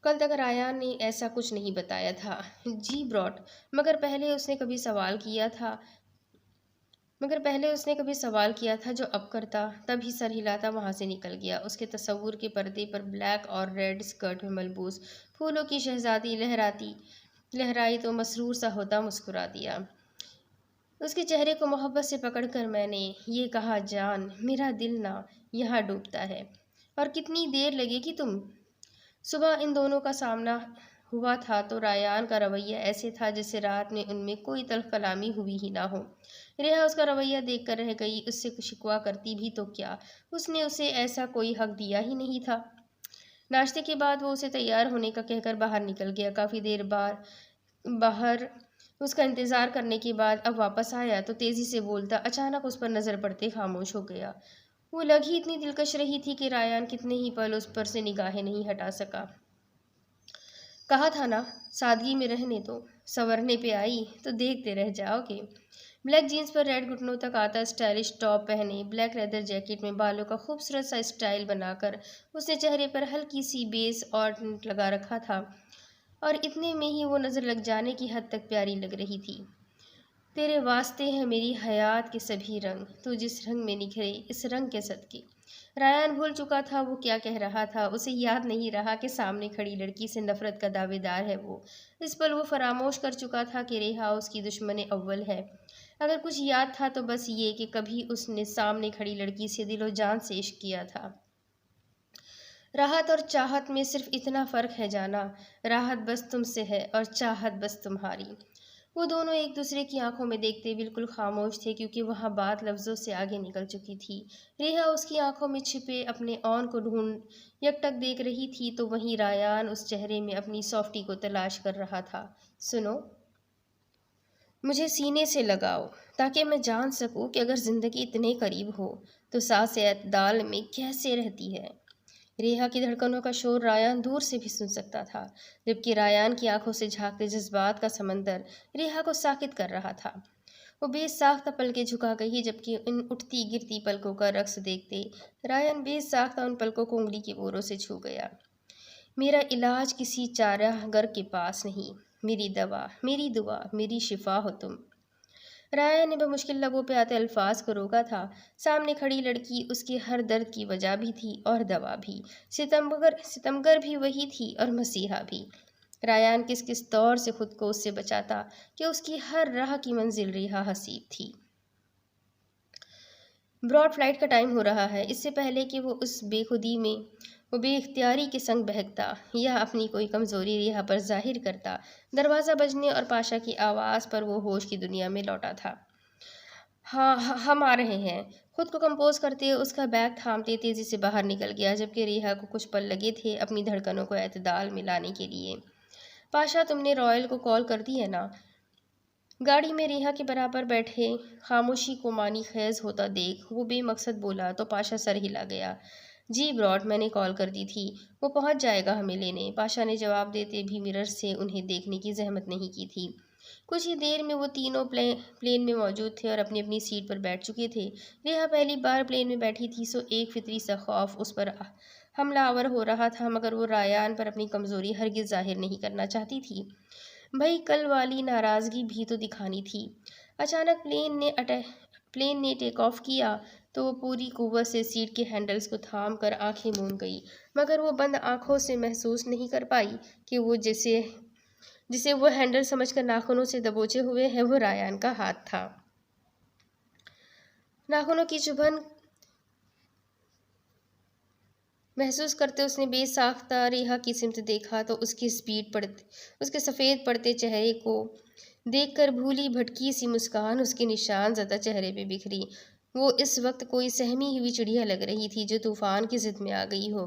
کل تک رایان نے ایسا کچھ نہیں بتایا تھا۔ جی براٹ، مگر پہلے اس نے کبھی سوال کیا تھا مگر پہلے اس نے کبھی سوال کیا تھا جو اب کرتا، تب ہی سر ہلاتا وہاں سے نکل گیا۔ اس کے تصور کے پردے پر بلیک اور ریڈ اسکرٹ میں ملبوس پھولوں کی شہزادی لہرائی تو مسرور سا ہوتا مسکرا دیا۔ اس کے چہرے کو محبت سے پکڑ کر میں نے یہ کہا، جان، میرا دل نہ یہاں ڈوبتا ہے۔ اور کتنی دیر لگے گی تم؟ صبح ان دونوں کا سامنا ہوا تھا تو ریان کا رویہ ایسے تھا جیسے رات میں ان میں کوئی تلخ کلامی ہوئی ہی نہ ہو۔ ریحا اس کا رویہ دیکھ کر رہ گئی، اس سے شکوہ کرتی بھی تو کیا، اس نے اسے ایسا کوئی حق دیا ہی نہیں تھا۔ ناشتے کے بعد وہ اسے تیار ہونے کا کہہ کر باہر نکل گیا۔ کافی دیر باہر اس کا انتظار کرنے کے بعد اب واپس آیا تو تیزی سے بولتا اچانک اس پر نظر پڑتے خاموش ہو گیا۔ وہ لگ ہی اتنی دلکش رہی تھی کہ ریان کتنے ہی پل اس پر سے نگاہیں نہیں ہٹا سکا۔ کہا تھا نا، سادگی میں رہنے دو، سنورنے پہ آئی تو دیکھتے رہ جاؤ گے۔ بلیک جینس پر ریڈ گھٹنوں تک آتا اسٹائلش ٹاپ پہنے، بلیک لیدر جیکٹ میں بالوں کا خوبصورت سا اسٹائل بنا کر اس نے چہرے پر ہلکی سی بیس آرنٹ لگا رکھا تھا، اور اتنے میں ہی وہ نظر لگ جانے کی حد تک پیاری لگ رہی تھی۔ تیرے واسطے ہیں میری حیات کے سبھی رنگ، تو جس رنگ میں نکھرے اس رنگ کے صدقے۔ ریان بھول چکا تھا وہ کیا کہہ رہا تھا، اسے یاد نہیں رہا کہ سامنے کھڑی لڑکی سے نفرت کا دعوے دار ہے وہ۔ اس پل وہ فراموش کر چکا تھا کہ ریحا اس کی دشمن اول ہے۔ اگر کچھ یاد تھا تو بس یہ کہ کبھی اس نے سامنے کھڑی لڑکی سے دل و جان سے عشق کیا تھا۔ راحت اور چاہت میں صرف اتنا فرق ہے جانا، راحت بس تم سے ہے اور چاہت بس تمہاری۔ وہ دونوں ایک دوسرے کی آنکھوں میں دیکھتے بالکل خاموش تھے کیونکہ وہاں بات لفظوں سے آگے نکل چکی تھی۔ ریحا اس کی آنکھوں میں چھپے اپنے اون کو ڈھونڈ یکٹک دیکھ رہی تھی تو وہیں ریان اس چہرے میں اپنی سافٹی کو تلاش کر رہا تھا۔ سنو، مجھے سینے سے لگاؤ تاکہ میں جان سکوں کہ اگر زندگی اتنے قریب ہو تو سانس اعتدال میں کیسے رہتی ہے۔ ریحا کی دھڑکنوں کا شور ریان دور سے بھی سن سکتا تھا، جبکہ ریان کی آنکھوں سے جھانکتے جذبات کا سمندر ریحا کو ساکت کر رہا تھا۔ وہ بے ساختہ پلکیں جھکا گئی جبکہ ان اٹھتی گرتی پلکوں کا رقص دیکھتے ریان بے ساختہ ان پلکوں کو انگلی کی بوروں سے چھو گیا۔ میرا علاج کسی چارہ گر کے پاس نہیں، میری دوا، میری دعا، میری شفا ہو تم۔ ریان نے بمشکل لبوں پہ آتے الفاظ کو روکا تھا۔ سامنے کھڑی لڑکی اس کے ہر درد کی وجہ بھی تھی اور دوا بھی، ستمگر بھی وہی تھی اور مسیحا بھی۔ ریان کس کس طور سے خود کو اس سے بچاتا کہ اس کی ہر راہ کی منزل ریحا حسیب تھی۔ براڈ فلائٹ کا ٹائم ہو رہا ہے۔ اس سے پہلے کہ وہ اس بے خودی میں وہ بے اختیاری کے سنگ بہکتا یا اپنی کوئی کمزوری ریحا پر ظاہر کرتا، دروازہ بجنے اور پاشا کی آواز پر وہ ہوش کی دنیا میں لوٹا تھا۔ ہاں ہم آ رہے ہیں۔ خود کو کمپوز کرتے اس کا بیگ تھامتے تیزی سے باہر نکل گیا جبکہ ریحا کو کچھ پل لگے تھے اپنی دھڑکنوں کو اعتدال میں لانے کے لیے۔ پاشا، تم نے رائل کو کال کر دی ہے نا؟ گاڑی میں ریحا کے برابر بیٹھے خاموشی کو معنی خیز ہوتا دیکھ وہ بے مقصد بولا تو پاشا سر ہلا گیا۔ جی براڈ، میں نے کال کر دی تھی، وہ پہنچ جائے گا ہمیں لینے، پاشا نے جواب دیتے بھی مرر سے انہیں دیکھنے کی زحمت نہیں کی تھی۔ کچھ ہی دیر میں وہ تینوں پلین میں موجود تھے اور اپنی اپنی سیٹ پر بیٹھ چکے تھے۔ ریحا پہلی بار پلین میں بیٹھی تھی سو ایک فطری سا خوف اس پر حملہ آور ہو رہا تھا، مگر وہ ریان پر اپنی کمزوری ہرگز ظاہر نہیں کرنا چاہتی تھی۔ بھئی کل والی ناراضگی بھی تو دکھانی تھی۔ اچانک پلین نے ٹیک آف کیا تو وہ پوری قوت سے سیٹ کے ہینڈلز کو تھام کر آنکھیں موند گئی، مگر وہ بند آنکھوں سے محسوس نہیں کر پائی کہ وہ جسے وہ ہینڈل سمجھ کر ناخنوں سے دبوچے ہوئے ہے وہ ریان کا ہاتھ تھا۔ ناخنوں کی چبھن محسوس کرتے اس نے بے ساختہ ریحا کی سمت دیکھا تو اس کے سفید پڑتے چہرے کو دیکھ کر بھولی بھٹکی سی مسکان اس کے نشان زدہ چہرے پہ بکھری۔ وہ اس وقت کوئی سہمی ہوئی چڑیا لگ رہی تھی جو طوفان کی ضد میں آ گئی ہو۔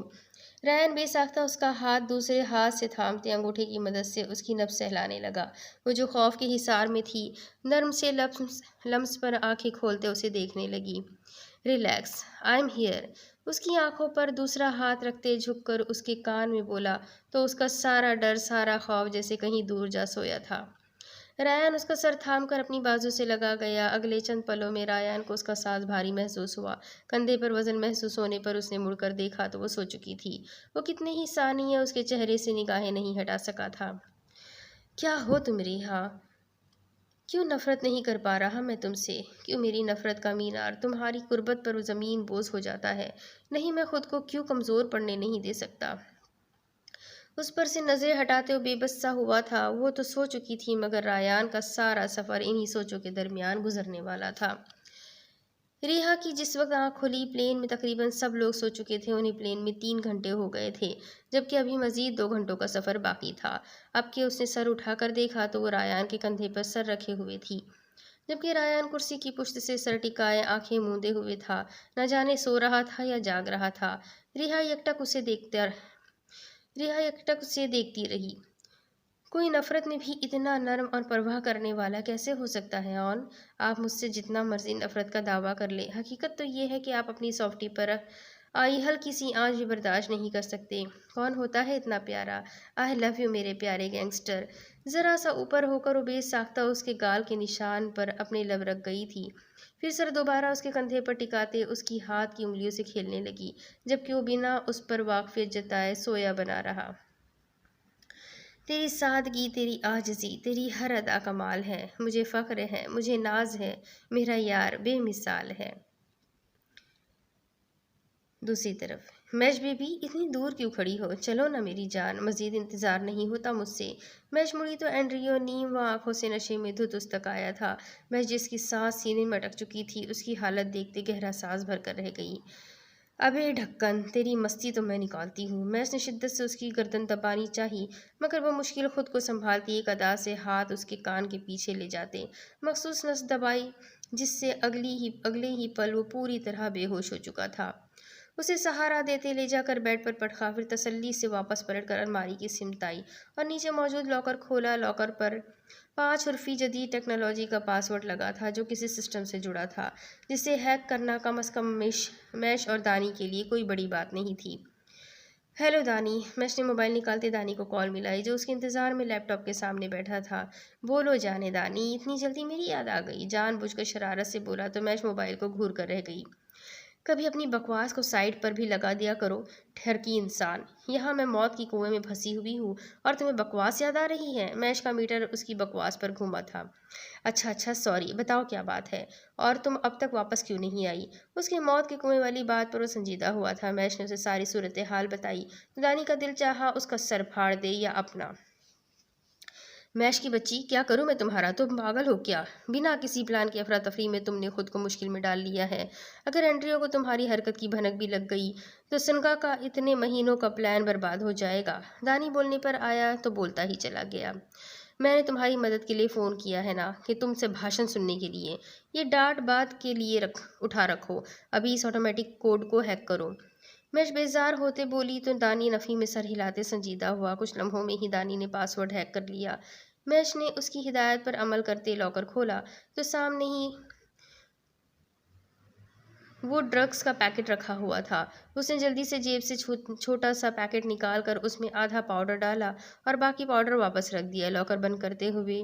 ریان بے ساختہ اس کا ہاتھ دوسرے ہاتھ سے تھامتے انگوٹھے کی مدد سے اس کی نبض سہلانے لگا۔ وہ جو خوف کے حصار میں تھی نرم سے لمس پر آنکھیں کھولتے اسے دیکھنے لگی۔ ریلیکس، آئی ایم ہیئر، اس کی آنکھوں پر دوسرا ہاتھ رکھتے جھک کر اس کے کان میں بولا تو اس کا سارا ڈر سارا خوف جیسے کہیں دور جا سویا تھا۔ ریان اس کا سر تھام کر اپنی بازو سے لگا گیا۔ اگلے چند پلوں میں ریان کو اس کا سانس بھاری محسوس ہوا۔ کندھے پر وزن محسوس ہونے پر اس نے مڑ کر دیکھا تو وہ سو چکی تھی۔ وہ کتنے ہی ثانیے اس کے چہرے سے نگاہیں نہیں ہٹا سکا تھا۔ کیا ہو تم ریحا؟ کیوں نفرت نہیں کر پا رہا میں تم سے؟ کیوں میری نفرت کا مینار تمہاری قربت پر زمین بوس ہو جاتا ہے؟ نہیں، میں خود کو کیوں کمزور پڑنے نہیں دے سکتا؟ اس پر سے نظریں ہٹاتے ہوئے بے بس سا ہوا تھا۔ وہ تو سو چکی تھی، مگر ریان کا سارا سفر انہی سوچوں کے درمیان گزرنے والا تھا۔ ریحا کی جس وقت آنکھ کھلی، پلین میں تقریباً سب لوگ سو چکے تھے۔ انہیں پلین میں 3 گھنٹے ہو گئے تھے، جبکہ ابھی مزید 2 گھنٹوں کا سفر باقی تھا۔ اب کہ اس نے سر اٹھا کر دیکھا تو وہ ریان کے کندھے پر سر رکھے ہوئے تھی، جبکہ ریان کرسی کی پشت سے سر ٹکائے آنکھیں موندے ہوئے تھا، نہ جانے سو رہا تھا یا جاگ رہا تھا۔ ریحا یکٹک اسے دیکھتی رہی۔ کوئی نفرت میں بھی اتنا نرم اور پرواہ کرنے والا کیسے ہو سکتا ہے؟ آن، آپ مجھ سے جتنا مرضی نفرت کا دعویٰ کر لیں، حقیقت تو یہ ہے کہ آپ اپنی سافٹی پر آئی ہلکی سی آنچ بھی برداشت نہیں کر سکتے۔ کون ہوتا ہے اتنا پیارا؟ آئی لو یو میرے پیارے گینگسٹر۔ ذرا سا اوپر ہو کر وہ بے ساختہ اس کے گال کے نشان پر اپنے لب رکھ گئی تھی، پھر سر دوبارہ اس کے کندھے پر ٹکاتے اس کی ہاتھ کی انگلیوں سے کھیلنے لگی، جبکہ وہ بنا اس پر واقفیت جتائے سویا بنا رہا۔ تیری سادگی، تیری عاجزی، تیری ہر ادا کمال ہے۔ مجھے فخر ہے، مجھے ناز ہے، میرا یار بے مثال ہے۔ دوسری طرف میش بیبی، اتنی دور کیوں کھڑی ہو؟ چلو نا میری جان، مزید انتظار نہیں ہوتا مجھ سے۔ میش مڑی تو اینڈریو نیم و آنکھوں سے نشے میں دھت اس تک آیا تھا۔ میش جس کی سانس سینے میں اٹک چکی تھی، اس کی حالت دیکھتے گہرا سانس بھر کر رہ گئی۔ ابے ڈھکن، تیری مستی تو میں نکالتی ہوں۔ میش نے شدت سے اس کی گردن دبانی چاہی، مگر وہ مشکل خود کو سنبھالتی ایک ادا سے ہاتھ اس کے کان کے پیچھے لے جاتے مخصوص نس دبائی، جس سے اگلے ہی پل وہ پوری طرح بے ہوش ہو چکا تھا۔ اسے سہارا دیتے لے جا کر بیڈ پر پٹکا، پھر تسلی سے واپس پلٹ کر الماری کی سمت آئی اور نیچے موجود لاکر کھولا۔ لاکر پر 5 حرفی جدید ٹیکنالوجی کا پاس ورڈ لگا تھا، جو کسی سسٹم سے جڑا تھا جسے ہیک کرنا کم از کم میش اور دانی کے لیے کوئی بڑی بات نہیں تھی۔ ہیلو دانی، میش نے موبائل نکالتے دانی کو کال ملائی، جو اس کے انتظار میں لیپ ٹاپ کے سامنے بیٹھا تھا۔ بولو جانے دانی، اتنی جلدی میری یاد آ گئی؟ جان بوجھ کر شرارت سے بولا تو میش موبائل کو گھور کر رہ گئی۔ کبھی اپنی بکواس کو سائڈ پر بھی لگا دیا کرو، ٹھرکی انسان۔ یہاں میں موت کی کنویں میں پھنسی ہوئی ہوں اور تمہیں بکواس یاد آ رہی ہے؟ میش کا میٹر اس کی بکواس پر گھوما تھا۔ اچھا سوری، بتاؤ کیا بات ہے؟ اور تم اب تک واپس کیوں نہیں آئی؟ اس کی موت کے کنویں والی بات پر وہ سنجیدہ ہوا تھا۔ میش نے اسے ساری صورتحال بتائی تو دانی کا دل چاہا اس کا سر پھاڑ دے یا اپنا۔ میش کی بچی، کیا کروں میں تمہارا؟ تم پاگل ہو کیا؟ بنا کسی پلان کے افراتفری میں تم نے خود کو مشکل میں ڈال لیا ہے۔ اگر اینڈریو کو تمہاری حرکت کی بھنک بھی لگ گئی تو سنگا کا اتنے مہینوں کا پلان برباد ہو جائے گا۔ دانی بولنے پر آیا تو بولتا ہی چلا گیا۔ میں نے تمہاری مدد کے لیے فون کیا ہے نا، کہ تم سے بھاشن سننے کے لیے؟ یہ ڈانٹ بات کے لیے اٹھا رکھو، ابھی اس آٹومیٹک کوڈ کو ہیک کرو۔ میش بیزار ہوتے بولی تو دانی نفی میں سر ہلاتے سنجیدہ ہوا۔ کچھ لمحوں میں ہی دانی نے پاس ورڈ ہیک کر لیا۔ میش نے اس کی ہدایت پر عمل کرتے لاکر کھولا تو سامنے ہی وہ ڈرگس کا پیکٹ رکھا ہوا تھا۔ اس نے جلدی سے جیب سے چھوٹا سا پیکٹ نکال کر اس میں آدھا پاؤڈر ڈالا اور باقی پاؤڈر واپس رکھ دیا۔ لاکر بند کرتے ہوئے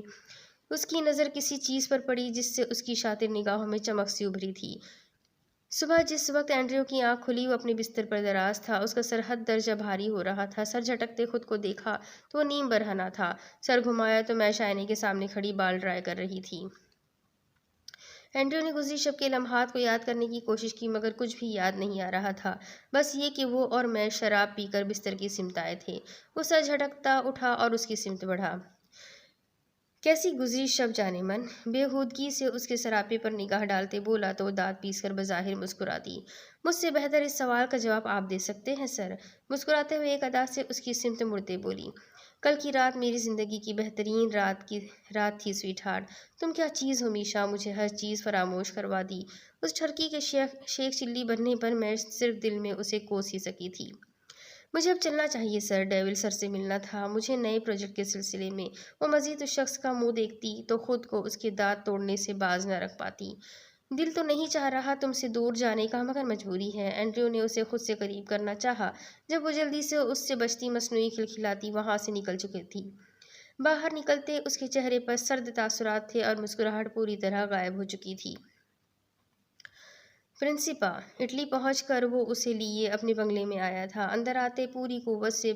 اس کی نظر کسی چیز پر پڑی جس سے اس کی شاطر نگاہوں میں چمک سی ابھری تھی۔ صبح جس وقت اینڈریو کی آنکھ کھلی وہ اپنے بستر پر دراز تھا۔ اس کا سر حد درجہ بھاری ہو رہا تھا۔ سر جھٹکتے خود کو دیکھا تو وہ نیم برہنہ تھا۔ سر گھمایا تو میش آئینے کے سامنے کھڑی بال ڈرائی کر رہی تھی۔ اینڈریو نے گزری شب کے لمحات کو یاد کرنے کی کوشش کی، مگر کچھ بھی یاد نہیں آ رہا تھا، بس یہ کہ وہ اور میش شراب پی کر بستر کی سمت آئے تھے۔ وہ سر جھٹکتا اٹھا اور اس کی سمت بڑھا۔ کیسی گزری شب جانے من؟ بےہودگی سے اس کے سراپے پر نگاہ ڈالتے بولا تو وہ دانت پیس کر بظاہر مسکرا دی۔ مجھ سے بہتر اس سوال کا جواب آپ دے سکتے ہیں سر؟ مسکراتے ہوئے ایک ادا سے اس کی سمت مڑتے بولی۔ کل کی رات میری زندگی کی بہترین رات تھی سویٹ ہارٹ۔ تم کیا چیز ہو میشا، مجھے ہر چیز فراموش کروا دی۔ اس ٹھرکی کے شیخ چلی بننے پر میں صرف دل میں اسے کوس ہی سکی تھی۔ مجھے اب چلنا چاہیے سر، ڈیول سر سے ملنا تھا مجھے نئے پروجیکٹ کے سلسلے میں۔ وہ مزید اس شخص کا منہ دیکھتی تو خود کو اس کے دانت توڑنے سے باز نہ رکھ پاتی۔ دل تو نہیں چاہ رہا تم سے دور جانے کا، مگر مجبوری ہے۔ اینڈریو نے اسے خود سے قریب کرنا چاہا جب وہ جلدی سے اس سے بچتی مصنوعی کھلکھلاتی وہاں سے نکل چکی تھی۔ باہر نکلتے اس کے چہرے پر سرد تاثرات تھے اور مسکراہٹ پوری طرح غائب ہو چکی تھی۔ پرنسپا اٹلی پہنچ کر وہ اسے لیے اپنے بنگلے میں آیا تھا۔ اندر آتے پوری قوت سے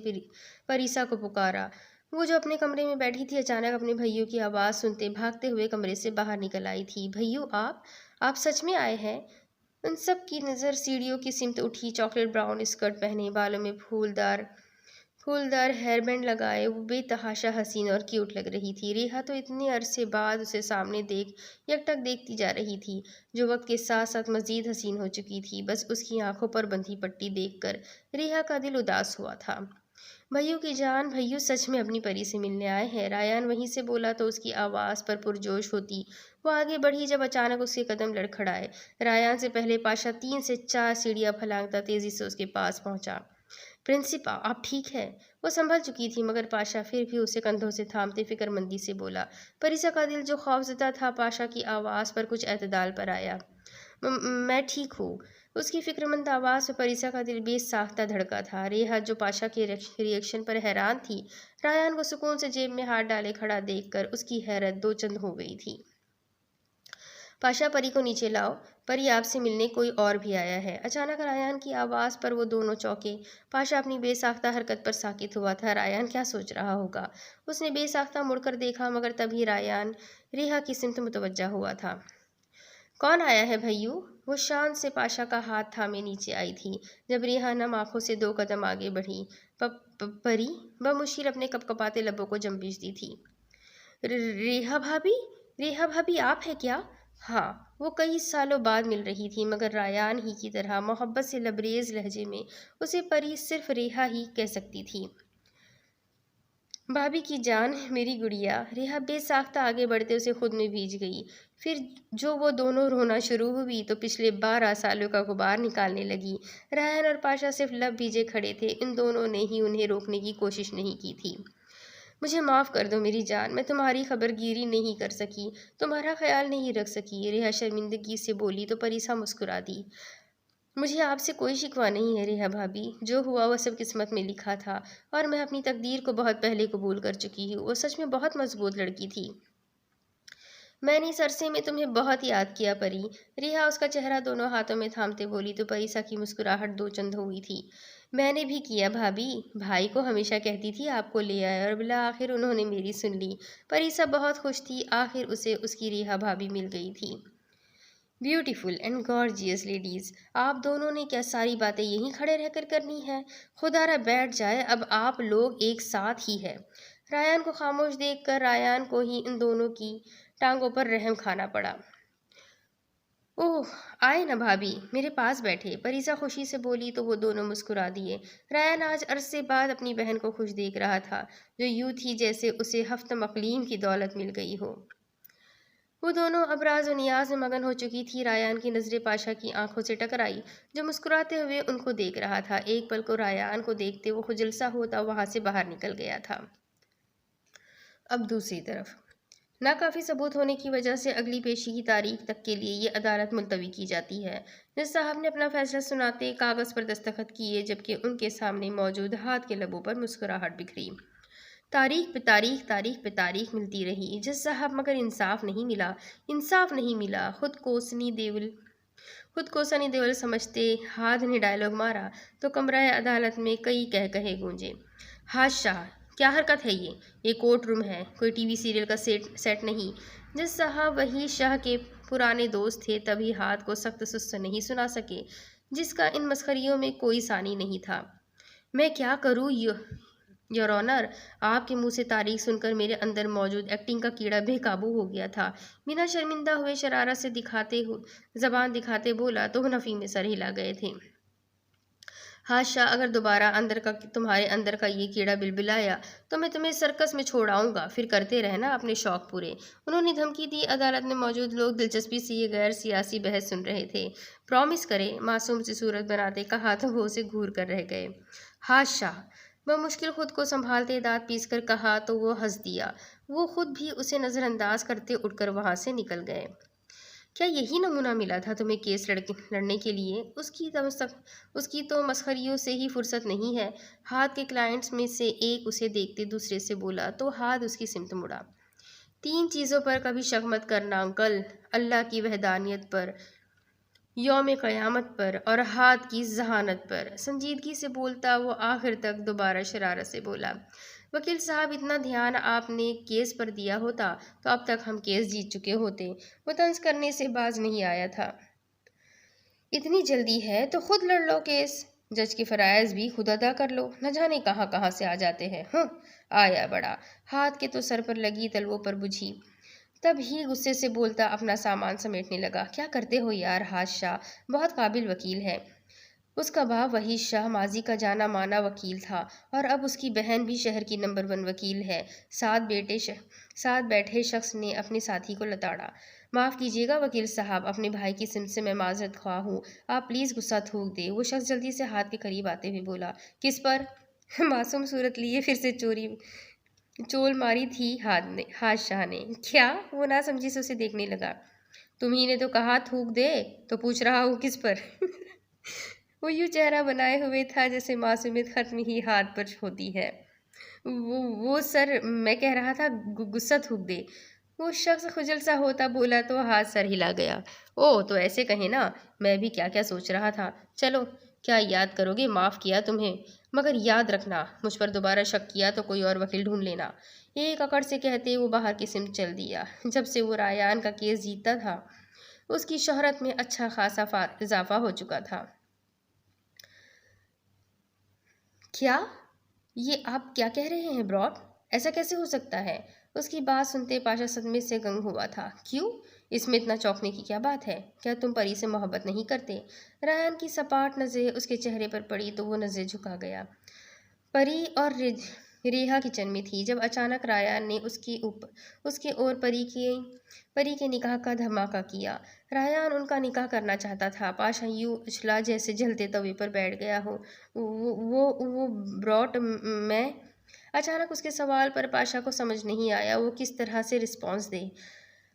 پریسا کو پکارا۔ وہ جو اپنے کمرے میں بیٹھی تھی اچانک اپنے بھائیوں کی آواز سنتے بھاگتے ہوئے کمرے سے باہر نکل آئی تھی۔ بھائیو، آپ سچ میں آئے ہیں؟ ان سب کی نظر سیڑھیوں کی سمت اٹھی۔ چاکلیٹ براؤن اسکرٹ پہنے، بالوں میں پھولدار ہیئر بینڈ لگائے، وہ بے تحاشا حسین اور کیوٹ لگ رہی تھی۔ ریحا تو اتنے عرصے بعد اسے سامنے یکٹک دیکھتی جا رہی تھی، جو وقت کے ساتھ ساتھ مزید حسین ہو چکی تھی۔ بس اس کی آنکھوں پر بندھی پٹی دیکھ کر ریحا کا دل اداس ہوا تھا۔ بھائیو کی جان، بھائیو سچ میں اپنی پری سے ملنے آئے ہیں؟ رایان وہیں سے بولا تو اس کی آواز پر پرجوش ہوتی وہ آگے بڑھی جب اچانک اس کے قدم لڑکھڑائے۔ رایان سے پہلے پاشا 3 سے 4 سیڑھیاں پھلانگتا تیزی سے اس کے پاس پہنچا۔ پرنسپا، آپ ٹھیک ہے؟ وہ سنبھل چکی تھی مگر پاشا پھر بھی اسے کندھوں سے تھامتے فکر مندی سے بولا۔ پریسا کا دل جو خوفزدہ تھا پاشا کی آواز پر کچھ اعتدال پر آیا۔ میں ٹھیک ہوں۔ اس کی فکر مند آواز پر پریسا کا دل بے ساختہ دھڑکا تھا۔ ریحا جو پاشا کے ریئیکشن پر حیران تھی، رایان کو سکون سے جیب میں ہاتھ ڈالے کھڑا دیکھ کر اس کی حیرت دو چند ہو گئی تھی۔ پاشا، پری کو نیچے لاؤ، پری آپ سے ملنے کوئی اور بھی آیا ہے۔ اچانک رایان کی آواز پر وہ دونوں چونکے۔ پاشا اپنی بے ساختہ حرکت پر ساکت ہوا تھا۔ رایان کیا سوچ رہا ہوگا؟ اس نے بے ساختہ مڑ کر دیکھا مگر تبھی رایان ریحا کی سمت متوجہ ہوا تھا۔ کون آیا ہے بھائیو؟ وہ شان سے پاشا کا ہاتھ تھامے نیچے آئی تھی جب ریحا نم آنکھوں سے 2 قدم آگے بڑھی۔ پری بمشکل اپنے کپکپاتے لبوں کو جنبشتی تھی۔ ریحا بھابی آپ ہے کیا؟ ہاں، وہ کئی سالوں بعد مل رہی تھی مگر رایان ہی کی طرح محبت سے لبریز لہجے میں اسے پری صرف ریحا ہی کہہ سکتی تھی۔ بھابی کی جان، میری گڑیا۔ ریحا بے ساختہ آگے بڑھتے اسے خود میں بھیج گئی۔ پھر جو وہ دونوں رونا شروع ہوئی تو پچھلے 12 سالوں کا غبار نکالنے لگی۔ رایان اور پاشا صرف لب بھیجے کھڑے تھے، ان دونوں نے ہی انہیں روکنے کی کوشش نہیں کی تھی۔ مجھے معاف کر دو میری جان، میں تمہاری خبر گیری نہیں کر سکی، تمہارا خیال نہیں رکھ سکی۔ ریحا شرمندگی سے بولی تو پریسا مسکرا دی۔ مجھے آپ سے کوئی شکوہ نہیں ہے ریحا بھابی، جو ہوا وہ سب قسمت میں لکھا تھا اور میں اپنی تقدیر کو بہت پہلے قبول کر چکی ہوں۔ وہ سچ میں بہت مضبوط لڑکی تھی۔ میں نے اس عرصے میں تمہیں بہت یاد کیا پری۔ ریحا اس کا چہرہ دونوں ہاتھوں میں تھامتے بولی تو پریسا کی مسکراہٹ دو چند ہوئی تھی۔ میں نے بھی کیا بھابی، بھائی کو ہمیشہ کہتی تھی آپ کو لے آئے اور بالآخر انہوں نے میری سن لی۔ پریسا بہت خوش تھی، آخر اسے اس کی ریحا بھابی مل گئی تھی۔ بیوٹیفل اینڈ گارجیس لیڈیز، آپ دونوں نے کیا ساری باتیں یہیں کھڑے رہ کر کرنی ہیں؟ خدا را بیٹھ جائے، اب آپ لوگ ایک ساتھ ہی ہے۔ رایان کو خاموش دیکھ کر رایان کو ہی ان دونوں کی ٹانگوں پر رحم کھانا پڑا۔ اوہ، آئے نا بھابی، میرے پاس بیٹھے، پریسا خوشی سے بولی تو وہ دونوں مسکرا دیے۔ رایان آج عرصے بعد اپنی بہن کو خوش دیکھ رہا تھا، جو یوں تھی جیسے اسے ہفتم اقلیم کی دولت مل گئی ہو۔ وہ دونوں اب راز و نیاز میں مگن ہو چکی تھی۔ رایان کی نظریں پاشا کی آنکھوں سے ٹکرائی، جو مسکراتے ہوئے ان کو دیکھ رہا تھا۔ ایک پل کو رایان کو دیکھتے وہ خجل سا ہوتا وہاں سے باہر نکل گیا تھا۔ اب دوسری طرف ناکافی ثبوت ہونے کی وجہ سے اگلی پیشی کی تاریخ تک کے لیے یہ عدالت ملتوی کی جاتی ہے۔ جج صاحب نے اپنا فیصلہ سناتے کاغذ پر دستخط کیے جبکہ ان کے سامنے موجود ہاتھ کے لبوں پر مسکراہٹ بکھری۔ تاریخ پہ تاریخ، تاریخ پہ تاریخ ملتی رہی جج صاحب، مگر انصاف نہیں ملا۔ خود کو سنی دیول سمجھتے ہادھ نے ڈائلاگ مارا تو کمرہ عدالت میں کئی کہے گونجے۔ حادثہ، کیا حرکت ہے یہ کورٹ روم ہے، کوئی ٹی وی سیریل کا سیٹ نہیں۔ جج صاحب وہی شاہ کے پرانے دوست تھے، تبھی ہاتھ کو سخت سست نہیں سنا سکے، جس کا ان مسخریوں میں کوئی ثانی نہیں تھا۔ میں کیا کروں یور آنر، آپ کے منہ سے تاریخ سن کر میرے اندر موجود ایکٹنگ کا کیڑا بے قابو ہو گیا تھا۔ بنا شرمندہ ہوئے شرارت سے زبان دکھاتے بولا تو حنفی میں سر ہلا گئے تھے۔ حادثہ، اگر دوبارہ تمہارے اندر کا یہ کیڑا بلبلایا تو میں تمہیں سرکس میں چھوڑ آؤں گا، پھر کرتے رہنا اپنے شوق پورے۔ انہوں نے دھمکی دی۔ عدالت میں موجود لوگ دلچسپی سے یہ غیر سیاسی بحث سن رہے تھے۔ پرامس کرے، معصوم سی صورت بناتے کہا تو وہ اسے گھور کر رہ گئے۔ حادثہ، بمشکل خود کو سنبھالتے دانت پیس کر کہا تو وہ ہنس دیا۔ وہ خود بھی اسے نظر انداز کرتے اٹھ کر وہاں سے نکل گئے۔ کیا یہی نمونہ ملا تھا تمہیں کیس لڑنے کے لیے؟ اس کی تو مسخریوں سے ہی فرصت نہیں ہے۔ ہاتھ کے کلائنٹس میں سے ایک اسے دیکھتے دوسرے سے بولا تو ہاتھ اس کی سمت مڑا۔ 3 چیزوں پر کبھی شک مت کرنا انکل، اللہ کی وحدانیت پر، یوم قیامت پر اور ہاتھ کی ذہانت پر۔ سنجیدگی سے بولتا وہ آخر تک دوبارہ شرارت سے بولا۔ وکیل صاحب، اتنا دھیان آپ نے کیس پر دیا ہوتا تو اب تک ہم کیس جیت چکے ہوتے۔ وہ طنز کرنے سے باز نہیں آیا تھا۔ اتنی جلدی ہے تو خود لڑ لو کیس، جج کے فرائض بھی خود ادا کر لو، نہ جانے کہاں کہاں سے آ جاتے ہیں۔ ہاں، آیا بڑا، ہاتھ کے تو سر پر لگی تلووں پر بجھی۔ تب ہی غصے سے بولتا اپنا سامان سمیٹنے لگا۔ کیا کرتے ہو یار، حاج شاہ بہت قابل وکیل ہے۔ اس کا باپ وحید شاہ ماضی کا جانا مانا وکیل تھا اور اب اس کی بہن بھی شہر کی نمبر 1 وکیل ہے۔ ساتھ بیٹھے شخص نے اپنے ساتھی کو لتاڑا۔ معاف کیجیے گا وکیل صاحب، اپنے بھائی کی سمت سے میں معذرت خواہ ہوں، آپ پلیز غصہ تھوک دیں۔ وہ شخص جلدی سے ہاتھ کے قریب آتے ہوئے بولا۔ کس پر؟ معصوم صورت لیے پھر سے چول ماری تھی حاج شاہ نے۔ کیا؟ وہ نہ سمجھی سے اسے دیکھنے لگا۔ تمہیں نے تو کہا تھوک دے، تو پوچھ رہا ہوں کس پر؟ وہ یوں چہرہ بنائے ہوئے تھا جیسے معصومیت ختم ہی ہاتھ پر ہوتی ہے۔ وہ سر، میں کہہ رہا تھا غصہ تھوک دے۔ وہ شخص خجل سا ہوتا بولا تو ہاتھ سر ہلا گیا۔ او تو ایسے کہیں نا، میں بھی کیا کیا سوچ رہا تھا۔ چلو، کیا یاد کرو گے، معاف کیا تمہیں، مگر یاد رکھنا مجھ پر دوبارہ شک کیا تو کوئی اور وکیل ڈھونڈ لینا۔ ایک اکڑ سے کہتے وہ باہر کی سمت چل دیا۔ جب سے وہ ریان کا کیس جیتا تھا اس کی شہرت میں اچھا خاصا اضافہ ہو چکا تھا۔ کیا؟ یہ آپ کیا کہہ رہے ہیں براٹ؟ ایسا کیسے ہو سکتا ہے؟ اس کی بات سنتے پاشا صدمے سے گنگ ہوا تھا۔ کیوں؟ اس میں اتنا چونکنے کی کیا بات ہے؟ کیا تم پری سے محبت نہیں کرتے؟ ریان کی سپاٹ نظریں اس کے چہرے پر پڑی تو وہ نظریں جھکا گیا۔ پری اور ریحا کچن میں تھی جب اچانک ریان نے اس کے اور پری کے نکاح کا دھماکہ کیا۔ ریان ان کا نکاح کرنا چاہتا تھا۔ پاشا یوں اچھلا جیسے جلتے توے پر بیٹھ گیا ہو۔ وہ براٹ، میں… اچانک اس کے سوال پر پاشا کو سمجھ نہیں آیا وہ کس طرح سے رسپانس دے۔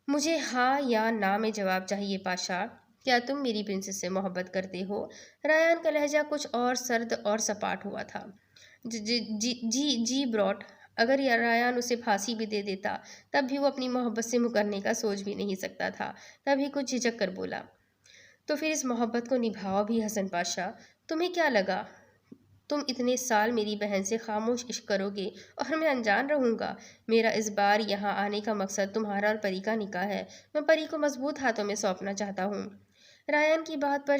مجھے ہاں یا نہ میں جواب چاہیے پاشا۔ کیا تم میری پرنسس سے محبت کرتے ہو؟ ریان کا لہجہ کچھ اور سرد اور سپاٹ ہوا تھا۔ جی براٹ۔ اگر ریان اسے پھانسی بھی دے دیتا تب بھی وہ اپنی محبت سے مکرنے کا سوچ بھی نہیں سکتا تھا۔ تب ہی کچھ جھجک کر بولا۔ تو پھر اس محبت کو نبھاؤ بھی حسن پاشا۔ تمہیں کیا لگا تم اتنے سال میری بہن سے خاموش عشق کرو گے اور میں انجان رہوں گا؟ میرا اس بار یہاں آنے کا مقصد تمہارا اور پری کا نکاح ہے۔ میں پری کو مضبوط ہاتھوں میں سونپنا چاہتا ہوں۔ ریان کی بات پر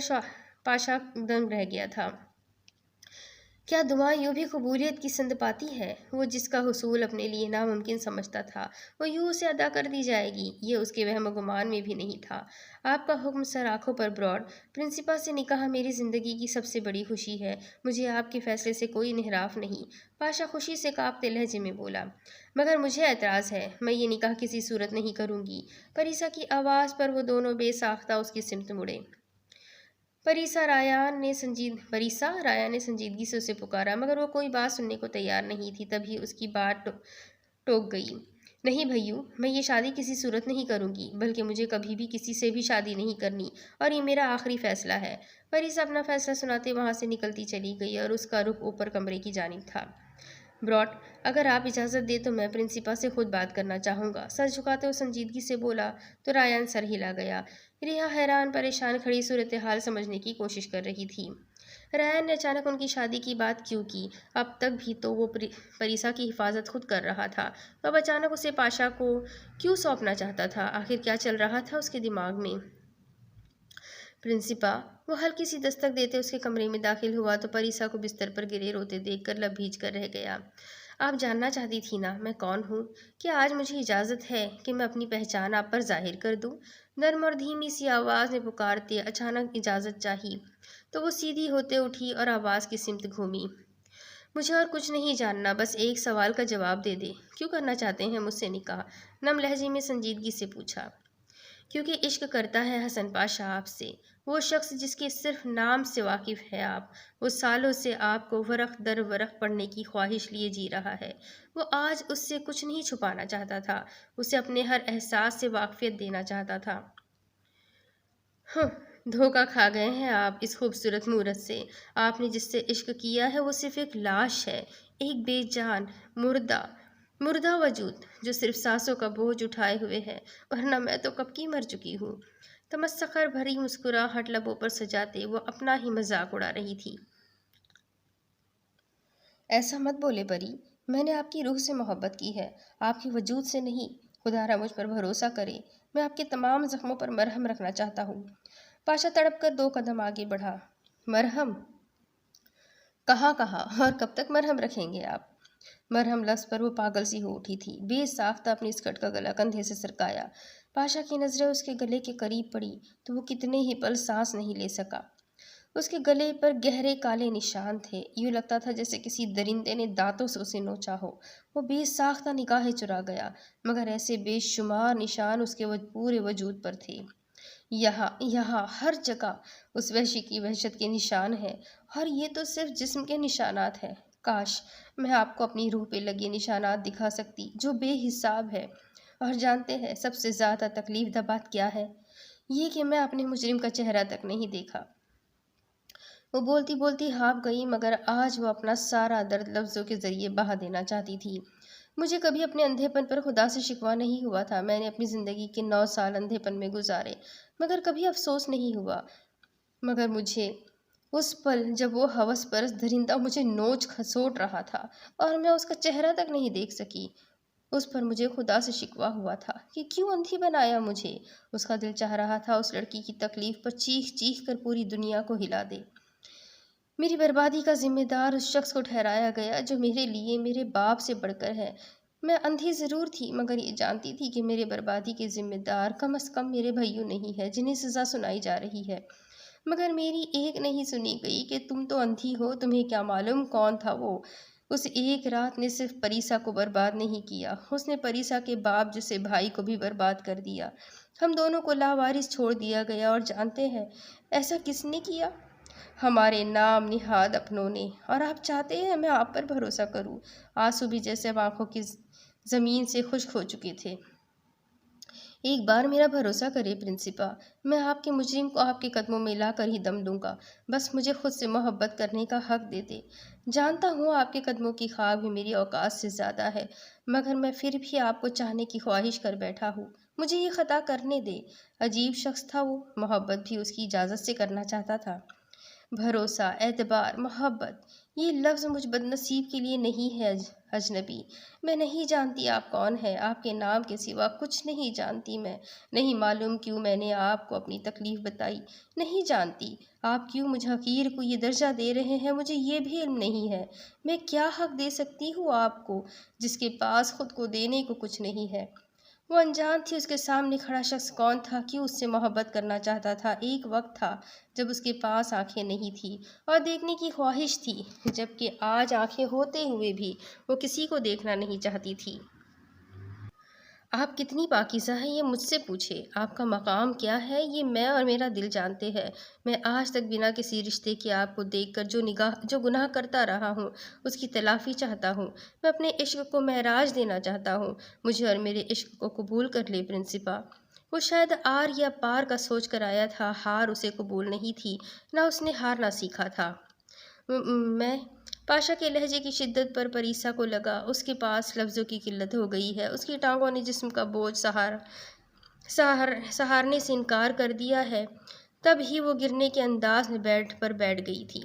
پاشا دنگ رہ گیا تھا۔ کیا دعا یوں بھی قبولیت کی سند پاتی ہے؟ وہ جس کا حصول اپنے لیے ناممکن سمجھتا تھا وہ یوں اسے ادا کر دی جائے گی، یہ اس کے وہم و گمان میں بھی نہیں تھا۔ آپ کا حکم سر آنکھوں پر براٹ۔ پرنسپا سے نکاح میری زندگی کی سب سے بڑی خوشی ہے، مجھے آپ کے فیصلے سے کوئی انحراف نہیں۔ پاشا خوشی سے کانپتے لہجے میں بولا۔ مگر مجھے اعتراض ہے، میں یہ نکاح کسی صورت نہیں کروں گی۔ پریسا کی آواز پر وہ دونوں بے ساختہ اس کی سمت مڑے۔ پریسا، ریان نے سنجیدگی سے اسے پکارا مگر وہ کوئی بات سننے کو تیار نہیں تھی۔ تبھی اس کی بات ٹوک گئی۔ نہیں بھائیو، میں یہ شادی کسی صورت نہیں کروں گی، بلکہ مجھے کبھی بھی کسی سے بھی شادی نہیں کرنی اور یہ میرا آخری فیصلہ ہے۔ پریسا اپنا فیصلہ سناتے وہاں سے نکلتی چلی گئی اور اس کا رخ اوپر کمرے کی جانب تھا۔ براٹ، اگر آپ اجازت دیں تو میں پرنسپا سے خود بات کرنا چاہوں گا، سر جھکاتے وہ سنجیدگی سے بولا تو ریان سر ہلا گیا۔ ریحا حیران پریشان کھڑی صورتحال سمجھنے کی کوشش کر رہی تھی۔ ریان نے اچانک ان کی شادی کی بات کیوں کی؟ اب تک بھی تو وہ پریسا کی حفاظت خود کر رہا تھا، تو اب اچانک اسے پاشا کو کیوں سونپنا چاہتا تھا؟ آخر کیا چل رہا تھا اس کے دماغ میں؟ پرنسپا، وہ ہلکی سی دستک دیتے اس کے کمرے میں داخل ہوا تو پریسا کو بستر پر گرے روتے دیکھ کر لب بھیج کر رہ گیا۔ آپ جاننا چاہتی تھی نا میں کون ہوں؟ کیا آج مجھے اجازت ہے کہ میں اپنی پہچان آپ پر ظاہر کر دوں؟ نرم اور دھیمی سی آواز میں پکارتے اچانک اجازت چاہی تو وہ سیدھی ہوتے اٹھی اور آواز کی سمت گھومی۔ مجھے اور کچھ نہیں جاننا، بس ایک سوال کا جواب دے دے۔ کیوں کرنا چاہتے ہیں مجھ سے نکاح؟ نم لہجے میں سنجیدگی سے پوچھا۔ کیونکہ عشق کرتا ہے حسن پاشا آپ سے، وہ شخص جس کے صرف نام سے واقف ہے آپ، وہ سالوں سے آپ کو ورق در ورق پڑھنے کی خواہش لیے جی رہا ہے۔ وہ آج اس سے کچھ نہیں چھپانا چاہتا تھا، اسے اپنے ہر احساس سے واقفیت دینا چاہتا تھا۔ دھوکہ کھا گئے ہیں آپ اس خوبصورت مورت سے۔ آپ نے جس سے عشق کیا ہے وہ صرف ایک لاش ہے، ایک بے جان مردہ وجود جو صرف سانسوں کا بوجھ اٹھائے ہوئے ہے، ورنہ میں تو کب کی مر چکی ہوں۔ تمسخر بھری مسکراہٹ لبوں پر سجاتے وہ اپنا ہی مذاق اڑا رہی تھی۔ ایسا مت بولے پری، میں نے آپ کی روح سے محبت کی ہے، آپ کے وجود سے نہیں۔ خدا را مجھ پر بھروسہ کرے، میں آپ کے تمام زخموں پر مرہم رکھنا چاہتا ہوں۔ پاشا تڑپ کر 2 قدم آگے بڑھا۔ مرہم؟ کہاں کہاں اور کب تک مرہم رکھیں گے آپ؟ مرہم لفظ پر وہ پاگل سی ہو اٹھی تھی، بے ساختہ اپنی اسکرٹ کا گلا کندھے سے سرکایا۔ پاشا کی نظریں اس کے گلے کے قریب پڑی تو وہ کتنے ہی پل سانس نہیں لے سکا۔ اس کے گلے پر گہرے کالے نشان تھے، یوں لگتا تھا جیسے کسی درندے نے دانتوں سے اسے نوچا ہو۔ وہ بے ساختہ نگاہیں چرا گیا، مگر ایسے بے شمار نشان اس کے پورے وجود پر تھے۔ یہاں ہر جگہ اس وحشی کی وحشت کے نشان ہیں، اور یہ تو صرف جسم کے نشانات ہیں۔ کاش میں آپ کو اپنی روح پہ لگے نشانات دکھا سکتی جو بے حساب ہے۔ اور جانتے ہیں سب سے زیادہ تکلیف دہ بات کیا ہے؟ یہ کہ میں اپنے مجرم کا چہرہ تک نہیں دیکھا۔ وہ بولتی بولتی ہانپ گئی، مگر آج وہ اپنا سارا درد لفظوں کے ذریعے بہا دینا چاہتی تھی۔ مجھے کبھی اپنے اندھے پن پر خدا سے شکوہ نہیں ہوا تھا۔ میں نے اپنی زندگی کے 9 سال اندھے پن میں گزارے، مگر کبھی افسوس نہیں ہوا۔ مگر مجھے اس پل جب وہ ہوس پرست درندہ مجھے نوچ کھسوٹ رہا تھا اور میں اس کا چہرہ تک نہیں دیکھ سکی، اس پر مجھے خدا سے شکوہ ہوا تھا کہ کیوں اندھی بنایا مجھے۔ اس کا دل چاہ رہا تھا اس لڑکی کی تکلیف پر چیخ چیخ کر پوری دنیا کو ہلا دے۔ میری بربادی کا ذمہ دار اس شخص کو ٹھہرایا گیا جو میرے لیے میرے باپ سے بڑھ کر ہے۔ میں اندھی ضرور تھی، مگر یہ جانتی تھی کہ میرے بربادی کے ذمہ دار کم از کم میرے بھائیوں نہیں ہے جنہیں سزا سنائی جا رہی ہے۔ مگر میری ایک نہیں سنی گئی کہ تم تو اندھی ہو، تمہیں کیا معلوم کون تھا وہ۔ اس ایک رات نے صرف پریسا کو برباد نہیں کیا، اس نے پریسا کے باپ جسے بھائی کو بھی برباد کر دیا۔ ہم دونوں کو لاوارث چھوڑ دیا گیا، اور جانتے ہیں ایسا کس نے کیا؟ ہمارے نام نہاد اپنوں نے۔ اور آپ چاہتے ہیں میں آپ پر بھروسہ کروں؟ آنسو بھی جیسے اب آنکھوں کی زمین سے خشک ہو چکے تھے۔ ایک بار میرا بھروسہ کرے پرنسپا، میں آپ کے مجرم کو آپ کے قدموں میں لا کر ہی دم دوں گا، بس مجھے خود سے محبت کرنے کا حق دے دے۔ جانتا ہوں آپ کے قدموں کی خاک بھی میری اوقات سے زیادہ ہے، مگر میں پھر بھی آپ کو چاہنے کی خواہش کر بیٹھا ہوں، مجھے یہ خطا کرنے دے۔ عجیب شخص تھا وہ، محبت بھی اس کی اجازت سے کرنا چاہتا تھا۔ بھروسہ، اعتبار، محبت، یہ لفظ مجھ بد نصیب کے لیے نہیں ہے اجنبی۔ میں نہیں جانتی آپ کون ہیں، آپ کے نام کے سوا کچھ نہیں جانتی میں۔ نہیں معلوم کیوں میں نے آپ کو اپنی تکلیف بتائی، نہیں جانتی آپ کیوں مجھ حقیر کو یہ درجہ دے رہے ہیں، مجھے یہ بھی علم نہیں ہے۔ میں کیا حق دے سکتی ہوں آپ کو جس کے پاس خود کو دینے کو کچھ نہیں ہے؟ وہ انجان تھی، اس کے سامنے کھڑا شخص کون تھا، کیوں اس سے محبت کرنا چاہتا تھا؟ ایک وقت تھا جب اس کے پاس آنکھیں نہیں تھی اور دیکھنے کی خواہش تھی، جبکہ آج آنکھیں ہوتے ہوئے بھی وہ کسی کو دیکھنا نہیں چاہتی تھی۔ آپ کتنی پاکیزہ ہیں یہ مجھ سے پوچھے، آپ کا مقام کیا ہے یہ میں اور میرا دل جانتے ہیں۔ میں آج تک بنا کسی رشتے کے آپ کو دیکھ کر جو گناہ کرتا رہا ہوں اس کی تلافی چاہتا ہوں۔ میں اپنے عشق کو معراج دینا چاہتا ہوں، مجھے اور میرے عشق کو قبول کر لے پرنسپا۔ وہ شاید آر یا پار کا سوچ کر آیا تھا، ہار اسے قبول نہیں تھی، نہ اس نے ہارنا سیکھا تھا۔ میں پاشا کے لہجے کی شدت پر پریسا کو لگا اس کے پاس لفظوں کی قلت ہو گئی ہے، اس کی ٹانگوں نے جسم کا بوجھ سہارنے سے انکار کر دیا ہے۔ تب ہی وہ گرنے کے انداز میں بیٹھ گئی تھی۔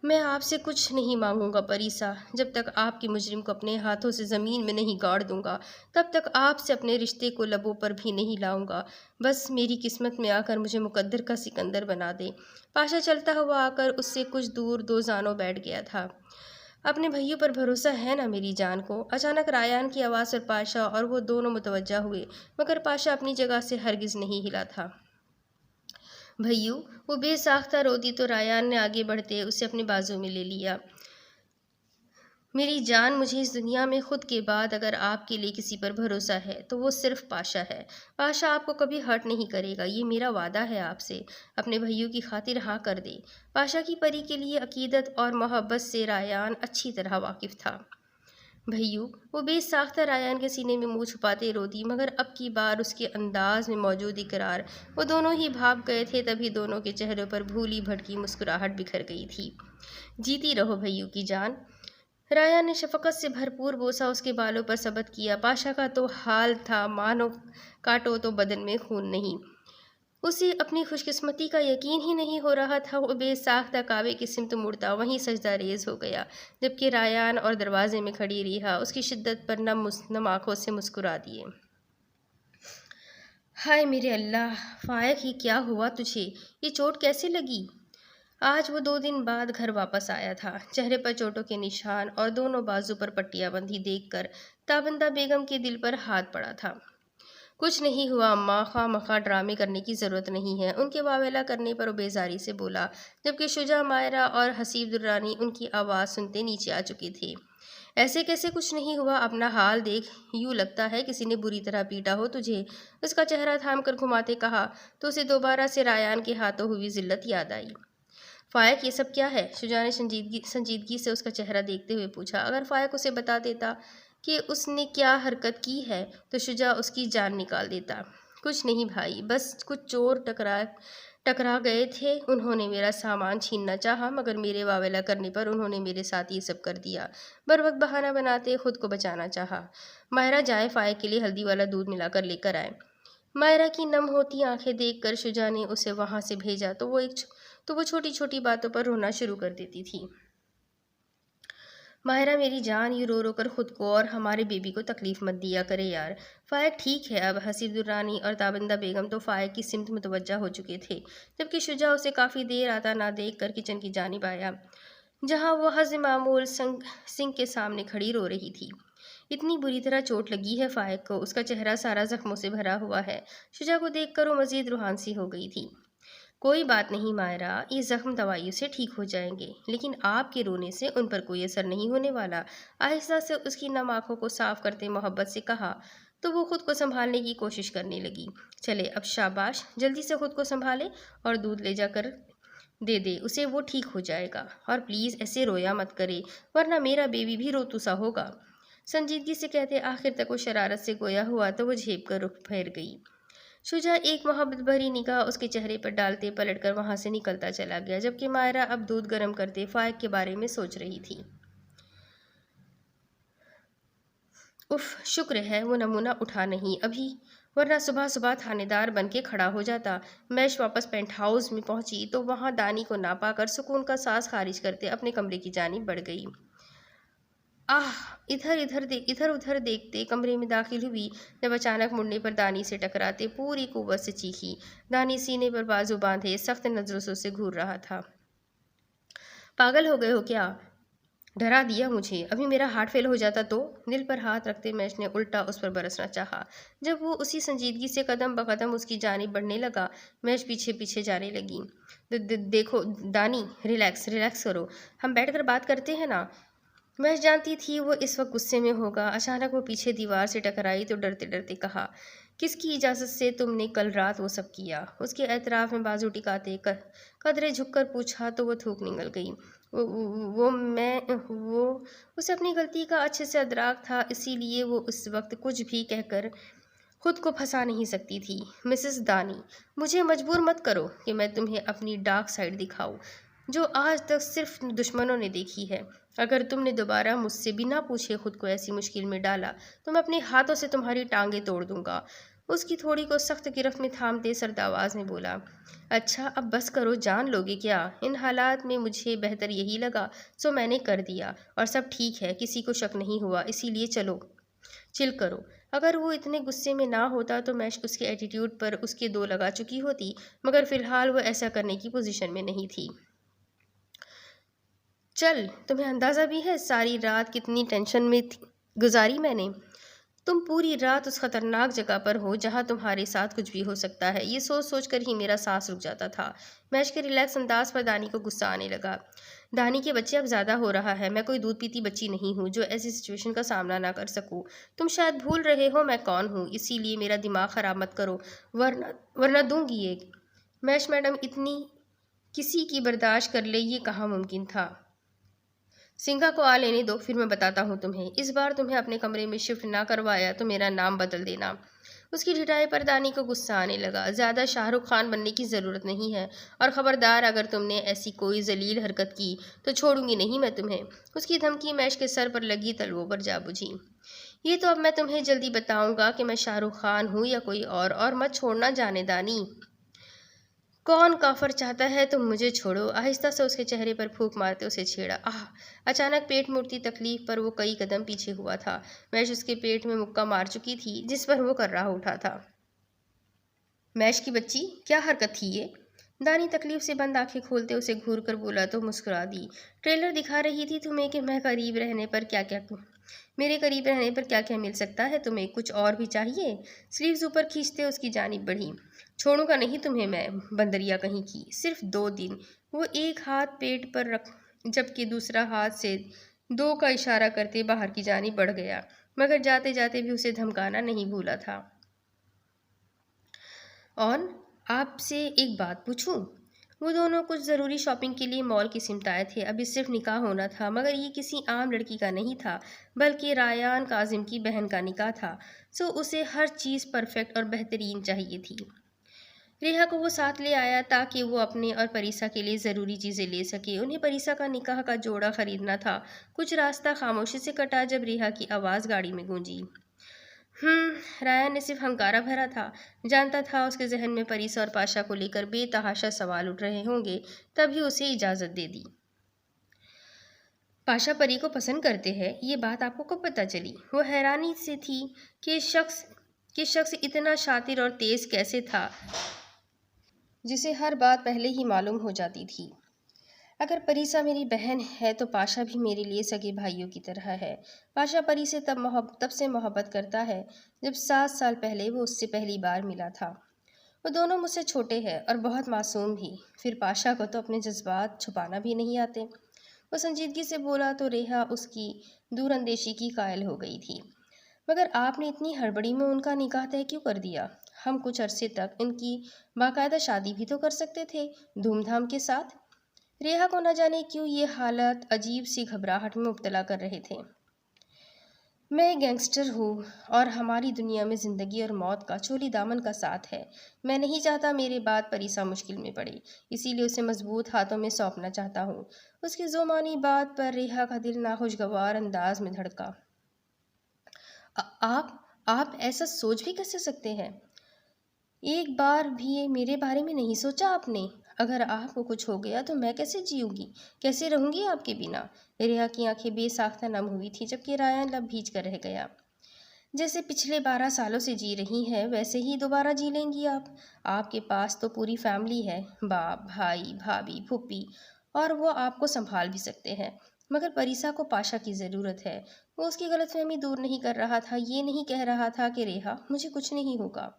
میں آپ سے کچھ نہیں مانگوں گا پریسا، جب تک آپ کے مجرم کو اپنے ہاتھوں سے زمین میں نہیں گاڑ دوں گا، تب تک آپ سے اپنے رشتے کو لبوں پر بھی نہیں لاؤں گا۔ بس میری قسمت میں آ کر مجھے مقدر کا سکندر بنا دے۔ پاشا چلتا ہوا آ کر اس سے کچھ دور 2 زانوں بیٹھ گیا تھا۔ اپنے بھائیوں پر بھروسہ ہے نا میری جان کو؟ اچانک رایان کی آواز پر پاشا اور وہ دونوں متوجہ ہوئے، مگر پاشا اپنی جگہ سے ہرگز نہیں ہلا تھا۔ بھائیو، وہ بے ساختہ روتی تو رایان نے آگے بڑھتے اسے اپنے بازو میں لے لیا۔ میری جان، مجھے اس دنیا میں خود کے بعد اگر آپ کے لیے کسی پر بھروسہ ہے تو وہ صرف پاشا ہے۔ پاشا آپ کو کبھی ہرٹ نہیں کرے گا، یہ میرا وعدہ ہے آپ سے۔ اپنے بھائیوں کی خاطر ہاں کر دے۔ پاشا کی پری کے لیے عقیدت اور محبت سے رایان اچھی طرح واقف تھا۔ بھائیو، وہ بے ساختہ رایان کے سینے میں منہ چھپاتے روتی، مگر اب کی بار اس کے انداز میں موجود اقرار۔ وہ دونوں ہی بھاپ گئے تھے، تبھی دونوں کے چہروں پر بھولی بھٹکی مسکراہٹ بکھر گئی تھی۔ جیتی رہو بھائیو کی جان۔ رایان نے شفقت سے بھرپور بوسہ اس کے بالوں پر ثبت کیا۔ پاشا کا تو حال تھا مانو کاٹو تو بدن میں خون نہیں۔ اسے اپنی خوش قسمتی کا یقین ہی نہیں ہو رہا تھا۔ وہ بے ساختہ کعبے کی سمت مڑتا وہیں سجدہ ریز ہو گیا، جبکہ ریان اور دروازے میں کھڑی ریحا اس کی شدت پر نم آنکھوں سے مسکرا دیے۔ ہائے میرے اللہ، فائق، یہ کیا ہوا تجھے؟ یہ چوٹ کیسے لگی؟ آج وہ 2 دن بعد گھر واپس آیا تھا۔ چہرے پر چوٹوں کے نشان اور دونوں بازو پر پٹیاں بندھی دیکھ کر تابندہ بیگم کے دل پر ہاتھ پڑا تھا۔ کچھ نہیں ہوا اماں، خواہ مخواہ ڈرامے کرنے کی ضرورت نہیں ہے، ان کے واویلا کرنے پر وہ بیزاری سے بولا، جبکہ شجاع، مائرہ اور حسیب درانی ان کی آواز سنتے نیچے آ چکے تھے۔ ایسے کیسے کچھ نہیں ہوا؟ اپنا حال دیکھ، یوں لگتا ہے کسی نے بری طرح پیٹا ہو تجھے، اس کا چہرہ تھام کر گھماتے کہا تو اسے دوبارہ سے ریان کے ہاتھوں ہوئی ذلت یاد آئی۔ فائق، یہ سب کیا ہے؟ شجاع نے سنجیدگی سے اس کا چہرہ دیکھتے ہوئے پوچھا۔ اگر فائق اسے بتا دیتا کہ اس نے کیا حرکت کی ہے تو شجاع اس کی جان نکال دیتا۔ کچھ نہیں بھائی، بس کچھ چور ٹکرا گئے تھے، انہوں نے میرا سامان چھیننا چاہا، مگر میرے واویلا کرنے پر انہوں نے میرے ساتھ یہ سب کر دیا۔ بروقت بہانہ بناتے خود کو بچانا چاہا۔ مائرہ، جائیں فائق کے لیے ہلدی والا دودھ ملا کر لے کر آئیں۔ مائرہ کی نم ہوتی آنکھیں دیکھ کر شجاع نے اسے وہاں سے بھیجا تو وہ چھوٹی چھوٹی باتوں پر رونا شروع کر دیتی تھی۔ مائرہ میری جان، یہ رو رو کر خود کو اور ہمارے بیبی کو تکلیف مت دیا کرے یار۔ فائق ٹھیک ہے اب۔ حسیب درانی اور تابندہ بیگم تو فائق کی سمت متوجہ ہو چکے تھے، جبکہ شجاع اسے کافی دیر آتا نہ دیکھ کر کچن کی جانب آیا، جہاں وہ حسب معمول سنک کے سامنے کھڑی رو رہی تھی۔ اتنی بری طرح چوٹ لگی ہے فائق کو، اس کا چہرہ سارا زخموں سے بھرا ہوا ہے۔ شجاع کو دیکھ کر وہ مزید روحان سی ہو گئی تھی۔ کوئی بات نہیں مائرہ، یہ زخم دوائیوں سے ٹھیک ہو جائیں گے، لیکن آپ کے رونے سے ان پر کوئی اثر نہیں ہونے والا۔ آہستہ سے اس کی نم آنکھوں کو صاف کرتے محبت سے کہا تو وہ خود کو سنبھالنے کی کوشش کرنے لگی۔ چلے اب شاباش، جلدی سے خود کو سنبھالے اور دودھ لے جا کر دے اسے، وہ ٹھیک ہو جائے گا۔ اور پلیز ایسے رویا مت کرے، ورنہ میرا بیبی بھی روتو سا ہوگا۔ سنجیدگی سے کہتے آخر تک وہ شرارت سے گویا ہوا تو وہ جھیپ کر رخ پھیر گئی۔ شجاع ایک محبت بھری نگاہ اس کے چہرے پر ڈالتے پلٹ کر وہاں سے نکلتا چلا گیا، جبکہ مائرہ اب دودھ گرم کرتے فائق کے بارے میں سوچ رہی تھی۔ اف، شکر ہے وہ نمونہ اٹھا نہیں ابھی، ورنہ صبح صبح تھانے دار بن کے کھڑا ہو جاتا۔ میش واپس پینٹ ہاؤس میں پہنچی تو وہاں دانی کو نہ پا کر سکون کا سانس خارج کرتے اپنے کمرے کی جانب بڑھ گئی۔ ادھر ادھر دیکھتے کمرے میں داخل ہوئی، جب اچانک مڑنے پر دانی سے ٹکراتے پوری قوت سے چیخی۔ دانی سینے پر بازو باندھے سخت نظروں سے اسے گھور رہا تھا۔ پاگل ہو گئے ہو کیا؟ ڈرا دیا مجھے، ابھی میرا ہارٹ فیل ہو جاتا تو؟ دل پر ہاتھ رکھتے میش نے الٹا اس پر برسنا چاہا۔ جب وہ اسی سنجیدگی سے قدم بقدم اس کی جانب بڑھنے لگا، میش پیچھے پیچھے جانے لگی۔ دیکھو دانی، ریلیکس کرو، ہم بیٹھ کر بات کرتے ہیں نا۔ میش جانتی تھی وہ اس وقت غصے میں ہوگا۔ اچانک وہ پیچھے دیوار سے ٹکرائی تو ڈرتے ڈرتے کہا، کس کی اجازت سے تم نے کل رات وہ سب کیا؟ اس کے اعتراف میں بازو ٹکاتے قدرے جھک کر پوچھا تو وہ تھوک نگل گئی۔ وہ اسے اپنی غلطی کا اچھے سے ادراک تھا، اسی لیے وہ اس وقت کچھ بھی کہہ کر خود کو پھنسا نہیں سکتی تھی۔ مسز دانی، مجھے مجبور مت کرو کہ میں تمہیں اپنی ڈارک سائیڈ دکھاؤں، جو آج تک صرف دشمنوں نے دیکھی ہے۔ اگر تم نے دوبارہ مجھ سے بنا پوچھے خود کو ایسی مشکل میں ڈالا تو میں اپنے ہاتھوں سے تمہاری ٹانگیں توڑ دوں گا۔ اس کی تھوڑی کو سخت گرفت میں تھامتے سرد آواز میں بولا، اچھا اب بس کرو، جان لوگے کیا؟ ان حالات میں مجھے بہتر یہی لگا سو میں نے کر دیا، اور سب ٹھیک ہے، کسی کو شک نہیں ہوا، اسی لیے چلو چل کرو۔ اگر وہ اتنے غصے میں نہ ہوتا تو میں اس کے ایٹیٹیوڈ پر اس کے 2 لگا چکی ہوتی، مگر فی الحال وہ ایسا کرنے کی پوزیشن میں نہیں تھی۔ چل، تمہیں اندازہ بھی ہے ساری رات کتنی ٹینشن میں گزاری میں نے؟ تم پوری رات اس خطرناک جگہ پر ہو جہاں تمہارے ساتھ کچھ بھی ہو سکتا ہے، یہ سوچ سوچ کر ہی میرا سانس رک جاتا تھا۔ میش کے ریلیکس انداز پر دانی کو غصہ آنے لگا۔ دانی کے بچے اب زیادہ ہو رہا ہے، میں کوئی دودھ پیتی بچی نہیں ہوں جو ایسی سچویشن کا سامنا نہ کر سکوں۔ تم شاید بھول رہے ہو میں کون ہوں، اسی لیے میرا دماغ خراب مت کرو، ورنہ دوں گی ایک۔ میش میڈم اتنی کسی کی برداشت کر لے یہ کہاں ممکن تھا؟ سنگھا کو آ لینے دو، پھر میں بتاتا ہوں تمہیں۔ اس بار تمہیں اپنے کمرے میں شفٹ نہ کروایا تو میرا نام بدل دینا۔ اس کی ڈھٹائی پر دانی کو غصہ آنے لگا۔ زیادہ شاہ رخ خان بننے کی ضرورت نہیں ہے، اور خبردار اگر تم نے ایسی کوئی ذلیل حرکت کی تو چھوڑوں گی نہیں میں تمہیں۔ اس کی دھمکی میش کے سر پر لگی تلووں پر جا بجھی۔ یہ تو اب میں تمہیں جلدی بتاؤں گا کہ میں شاہ رخ خان ہوں یا کوئی اور مت چھوڑنا جانے دانی۔ کون کافر چاہتا ہے تم مجھے چھوڑو، آہستہ سے اس کے چہرے پر پھونک مارتے اسے چھیڑا۔ اچانک پیٹ مڑتی تکلیف پر وہ کئی قدم پیچھے ہوا تھا۔ میش اس کے پیٹ میں مکہ مار چکی تھی جس پر وہ کرا اٹھا تھا۔ میش کی بچی، کیا حرکت تھی یہ؟ دانی تکلیف سے بند آنکھیں کھولتے اسے گھور کر بولا تو مسکرا دی۔ ٹریلر دکھا رہی تھی تمہیں کہ میرے قریب رہنے پر کیا کیا مل سکتا ہے تمہیں کچھ اور بھی چاہیے؟ سلیوز اوپر کھینچتے اس کی جانب بڑھی۔ چھوڑوں گا نہیں تمہیں میں، بندریا کہیں کی، صرف 2 دن۔ وہ ایک ہاتھ پیٹ پر رکھ جبکہ دوسرا ہاتھ سے 2 کا اشارہ کرتے باہر کی جانب بڑھ گیا، مگر جاتے جاتے بھی اسے دھمکانا نہیں بھولا تھا۔ اور آپ سے ایک بات پوچھوں؟ وہ دونوں کچھ ضروری شاپنگ کے لیے مال کی سمت آئے تھے۔ ابھی صرف نکاح ہونا تھا، مگر یہ کسی عام لڑکی کا نہیں تھا بلکہ ریان کاظم کی بہن کا نکاح تھا، سو اسے ہر چیز پرفیکٹ اور بہترین چاہیے تھی۔ ریحا کو وہ ساتھ لے آیا تاکہ وہ اپنے اور پریسا کے لیے ضروری چیزیں لے سکے۔ انہیں پریسا کا نکاح کا جوڑا خریدنا تھا۔ کچھ راستہ خاموشی سے کٹا جب ریحا کی آواز گاڑی میں گونجی۔ ریان نے صرف ہنکارا بھرا تھا، جانتا تھا اس کے ذہن میں پریسا اور پاشا کو لے کر بے تحاشا سوال اٹھ رہے ہوں گے، تبھی اسے اجازت دے دی۔ پاشا پری کو پسند کرتے ہیں، یہ بات آپ کو کب پتہ چلی؟ وہ حیرانی سے تھی کہ شخص اتنا شاطر اور تیز کیسے تھا جسے ہر بات پہلے ہی معلوم ہو جاتی تھی۔ اگر پریسا میری بہن ہے تو پاشا بھی میرے لیے سگے بھائیوں کی طرح ہے۔ پاشا پری سے تب سے محبت کرتا ہے جب 7 سال پہلے وہ اس سے پہلی بار ملا تھا۔ وہ دونوں مجھ سے چھوٹے ہیں اور بہت معصوم بھی، پھر پاشا کو تو اپنے جذبات چھپانا بھی نہیں آتے۔ وہ سنجیدگی سے بولا تو ریحا اس کی دور اندیشی کی قائل ہو گئی تھی۔ مگر آپ نے اتنی ہڑبڑی میں ان کا نکاح طے کیوں کر دیا؟ ہم کچھ عرصے تک ان کی باقاعدہ شادی بھی تو کر سکتے تھے، دھوم دھام کے ساتھ۔ ریحا کو نہ جانے کیوں یہ حالات عجیب سی گھبراہٹ میں مبتلا کر رہے تھے۔ میں ایک گینگسٹر ہوں اور ہماری دنیا میں زندگی اور موت کا چولی دامن کا ساتھ ہے۔ میں نہیں چاہتا میرے بعد پریسا مشکل میں پڑے، اسی لیے اسے مضبوط ہاتھوں میں سونپنا چاہتا ہوں۔ اس کی ذومانی بات پر ریحا کا دل ناخوشگوار انداز میں دھڑکا۔ آپ ایسا سوچ بھی کیسے سکتے ہیں؟ ایک بار بھی میرے بارے میں نہیں سوچا آپ نے؟ اگر آپ کو کچھ ہو گیا تو میں کیسے جیوں گی، کیسے رہوں گی آپ کے بنا؟ ریحا کی آنکھیں بے ساختہ نم ہوئی تھی جبکہ ریان لب بھیج کر رہ گیا۔ جیسے پچھلے 12 سالوں سے جی رہی ہیں ویسے ہی دوبارہ جی لیں گی آپ؟ آپ کے پاس تو پوری فیملی ہے، باپ، بھائی، بھابھی، پھوپھی، اور وہ آپ کو سنبھال بھی سکتے ہیں۔ مگر پریسا کو پاشا کی ضرورت ہے۔ وہ اس کی غلط فہمی دور نہیں کر رہا تھا، یہ نہیں کہہ رہا تھا کہ ریحا مجھے کچھ نہیں ہوگا،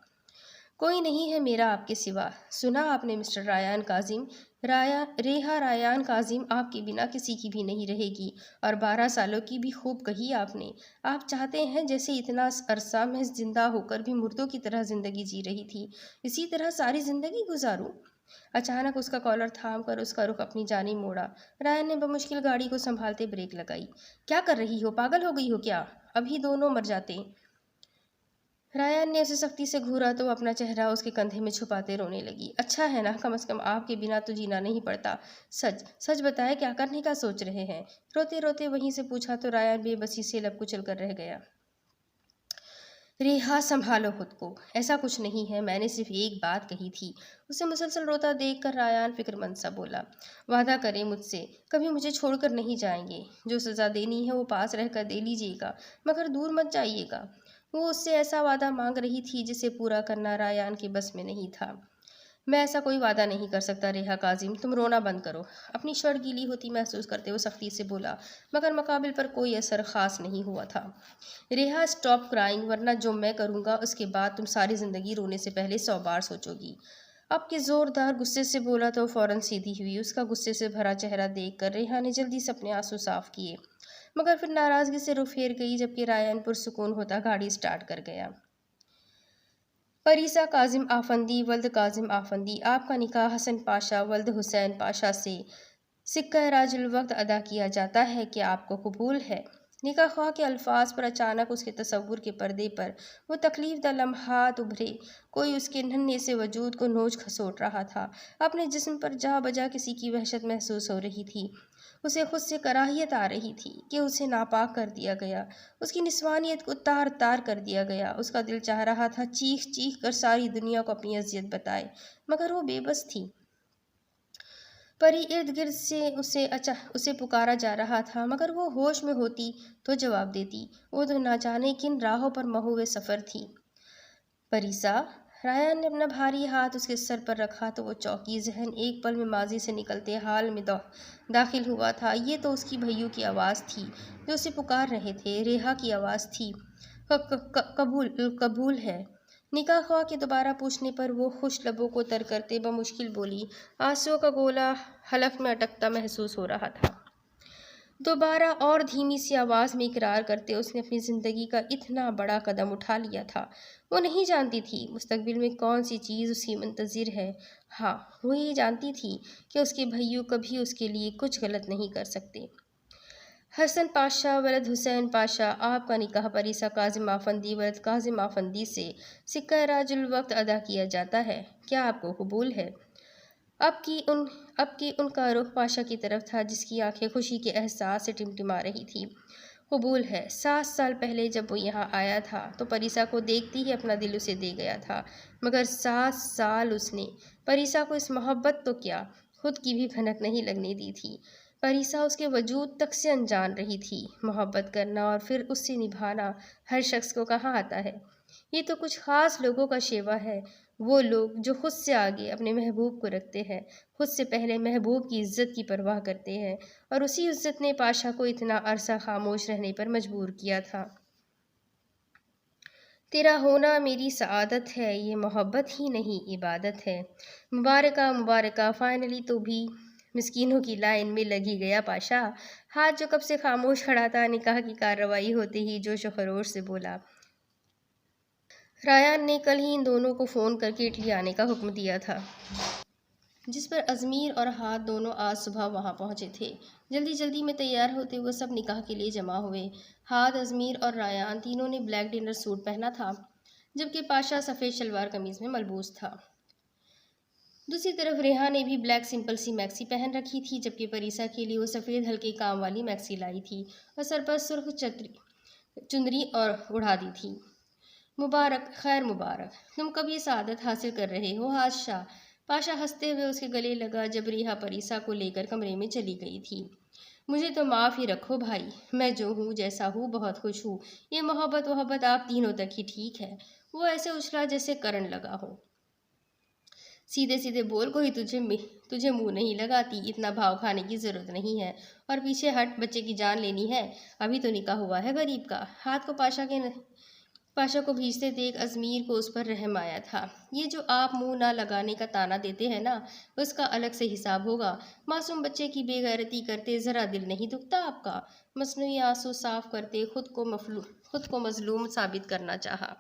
کوئی نہیں ہے میرا آپ کے سوا۔ سنا آپ نے مسٹر ریان کاظم؟ ریحا ریان کاظم آپ کے بنا کسی کی بھی نہیں رہے گی، اور 12 سالوں کی بھی خوب کہی آپ نے۔ آپ چاہتے ہیں جیسے اتنا عرصہ میں زندہ ہو کر بھی مردوں کی طرح زندگی جی رہی تھی، اسی طرح ساری زندگی گزاروں؟ اچانک اس کا کالر تھام کر اس کا رخ اپنی جانب موڑا۔ ریان نے بمشکل گاڑی کو سنبھالتے بریک لگائی۔ کیا کر رہی ہو، پاگل ہو گئی ہو کیا؟ ابھی دونوں مر جاتے۔ ریان نے اسے سختی سے گھورا تو وہ اپنا چہرہ اس کے کندھے میں چھپاتے رونے لگی۔ اچھا ہے نا، کم از کم آپ کے بنا تو جینا نہیں پڑتا۔ سچ بتائے کیا کرنے کا سوچ رہے ہیں؟ روتے روتے وہیں سے پوچھا تو ریان بے بسی سے لب کچل کر رہ گیا۔ ریحا سنبھالو خود کو، ایسا کچھ نہیں ہے، میں نے صرف ایک بات کہی تھی۔ اسے مسلسل روتا دیکھ کر ریان فکر مند سا بولا۔ وعدہ کریں مجھ سے، کبھی مجھے چھوڑ کر نہیں جائیں گے۔ جو سزا دینی ہے وہ پاس رہ کر دے لیجیے گا، مگر دور مت جائیے گا۔ وہ اس سے ایسا وعدہ مانگ رہی تھی جسے پورا کرنا ریان کے بس میں نہیں تھا۔ میں ایسا کوئی وعدہ نہیں کر سکتا ریحا کاظم، تم رونا بند کرو۔ اپنی شرٹ گیلی ہوتی محسوس کرتے ہوئے سختی سے بولا، مگر مقابل پر کوئی اثر خاص نہیں ہوا تھا۔ ریحا اسٹاپ کرائنگ، ورنہ جو میں کروں گا اس کے بعد تم ساری زندگی رونے سے پہلے 100 بار سوچو گی۔ اب کے زوردار غصے سے بولا تو فوراً سیدھی ہوئی۔ اس کا غصے سے بھرا چہرہ دیکھ کر ریحا نے جلدی سے اپنے آنسو صاف کیے، مگر پھر ناراضگی سے رخ پھیر گئی جبکہ ریان پرسکون ہوتا گاڑی اسٹارٹ کر گیا۔ پریسا کاظم آفندی ولد کاظم آفندی، آپ کا نکاح حسن پاشا ولد حسین پاشا سے سکہ راج الوقت ادا کیا جاتا ہے، کیا آپ کو قبول ہے؟ نکاح خواہ کے الفاظ پر اچانک اس کے تصور کے پردے پر وہ تکلیف دہ لمحات ابھرے۔ کوئی اس کے ننھے سے وجود کو نوچ کھسوٹ رہا تھا۔ اپنے جسم پر جا بجا کسی کی وحشت محسوس ہو رہی تھی۔ اسے خود سے کراہیت آ رہی تھی کہ اسے ناپاک کر دیا گیا، اس کی نسوانیت کو تار تار کر دیا گیا۔ اس کا دل چاہ رہا تھا چیخ چیخ کر ساری دنیا کو اپنی اذیت بتائے، مگر وہ بے بس تھی۔ پری ارد گرد سے اسے پکارا جا رہا تھا، مگر وہ ہوش میں ہوتی تو جواب دیتی۔ وہ تو نہ جانے کن راہوں پر مہوے سفر تھی۔ پریسا، ریان نے اپنا بھاری ہاتھ اس کے سر پر رکھا تو وہ چونکی۔ ذہن ایک پل میں ماضی سے نکلتے حال میں داخل ہوا تھا۔ یہ تو اس کی بھائیوں کی آواز تھی جو اسے پکار رہے تھے۔ ریحا کی آواز تھی۔ قبول ہے۔ نکاح خواہ کے دوبارہ پوچھنے پر وہ خوش لبوں کو تر کرتے بمشکل بولی۔ آنسوؤں کا گولا حلق میں اٹکتا محسوس ہو رہا تھا۔ دوبارہ اور دھیمی سی آواز میں اقرار کرتے اس نے اپنی زندگی کا اتنا بڑا قدم اٹھا لیا تھا۔ وہ نہیں جانتی تھی مستقبل میں کون سی چیز اس کی منتظر ہے۔ ہاں، وہ یہ جانتی تھی کہ اس کے بھائیوں کبھی اس کے لیے کچھ غلط نہیں کر سکتے۔ حسن پاشا ولد حسین پاشا، آپ کا نکاح پریسا کاظم آفندی ولد کاظم آفندی سے سکہ راج الوقت ادا کیا جاتا ہے۔ کیا آپ کو قبول ہے؟ اب کی ان کا رخ پاشا کی طرف تھا جس کی آنکھیں خوشی کے احساس سے ٹمٹما رہی تھیں۔ قبول ہے۔ 7 سال پہلے جب وہ یہاں آیا تھا تو پریسا کو دیکھتی ہی اپنا دل اسے دے گیا تھا، مگر 7 سال اس نے پریسا کو اس محبت تو کیا خود کی بھی بھنک نہیں لگنے دی تھی۔ پریسا اس کے وجود تک سے انجان رہی تھی۔ محبت کرنا اور پھر اس سے نبھانا ہر شخص کو کہاں آتا ہے؟ یہ تو کچھ خاص لوگوں کا شیوا ہے، وہ لوگ جو خود سے آگے اپنے محبوب کو رکھتے ہیں، خود سے پہلے محبوب کی عزت کی پرواہ کرتے ہیں، اور اسی عزت نے پاشا کو اتنا عرصہ خاموش رہنے پر مجبور کیا تھا۔ تیرا ہونا میری سعادت ہے، یہ محبت ہی نہیں عبادت ہے۔ مبارکہ مبارکہ، فائنلی تو بھی مسکینوں کی لائن میں لگ ہی گیا پاشا۔ ہاتھ جو کب سے خاموش کھڑا تھا نکاح کی کارروائی ہوتے ہی جوش و خروش سے بولا۔ ریان نے کل ہی ان دونوں کو فون کر کے اٹلی آنے کا حکم دیا تھا، جس پر ازمیر اور ہاتھ دونوں آج صبح وہاں پہنچے تھے۔ جلدی جلدی میں تیار ہوتے ہوئے سب نکاح کے لیے جمع ہوئے۔ ہاتھ، ازمیر اور ریان تینوں نے بلیک ڈنر سوٹ پہنا تھا، جبکہ پاشا سفید شلوار قمیض میں ملبوس تھا۔ دوسری طرف ریحا نے بھی بلیک سمپل سی میکسی پہن رکھی تھی، جبکہ پریسا کے لیے وہ سفید ہلکے کام والی میکسی لائی تھی اور سر پر سرخ چنری اور اڑا دی تھی۔ مبارک، خیر مبارک، تم کب یہ سعادت حاصل کر رہے ہو حادشاہ؟ پاشا ہنستے ہوئے اس کے گلے لگا جب ریحا پریسا کو لے کر کمرے میں چلی گئی تھی۔ مجھے تو معاف ہی رکھو بھائی، میں جو ہوں جیسا ہوں بہت خوش ہوں۔ یہ محبت آپ تینوں تک ہی ٹھیک ہے۔ وہ ایسے اچھلا جیسے کرنٹ لگا ہو۔ سیدھے سیدھے بول، کوئی تجھے منہ نہیں لگاتی، اتنا بھاؤ کھانے کی ضرورت نہیں ہے، اور پیچھے ہٹ، بچے کی جان لینی ہے؟ ابھی تو نکاح ہوا ہے غریب کا۔ ہاتھ کو پاشا کو بھیجتے دیکھ ازمیر کو اس پر رحم آیا تھا۔ یہ جو آپ منہ نہ لگانے کا طعنہ دیتے ہیں نا، اس کا الگ سے حساب ہوگا۔ معصوم بچے کی بے غیرتی کرتے ذرا دل نہیں دکھتا آپ کا؟ مصنوعی آنسو صاف کرتے خود کو مظلوم ثابت کرنا چاہا۔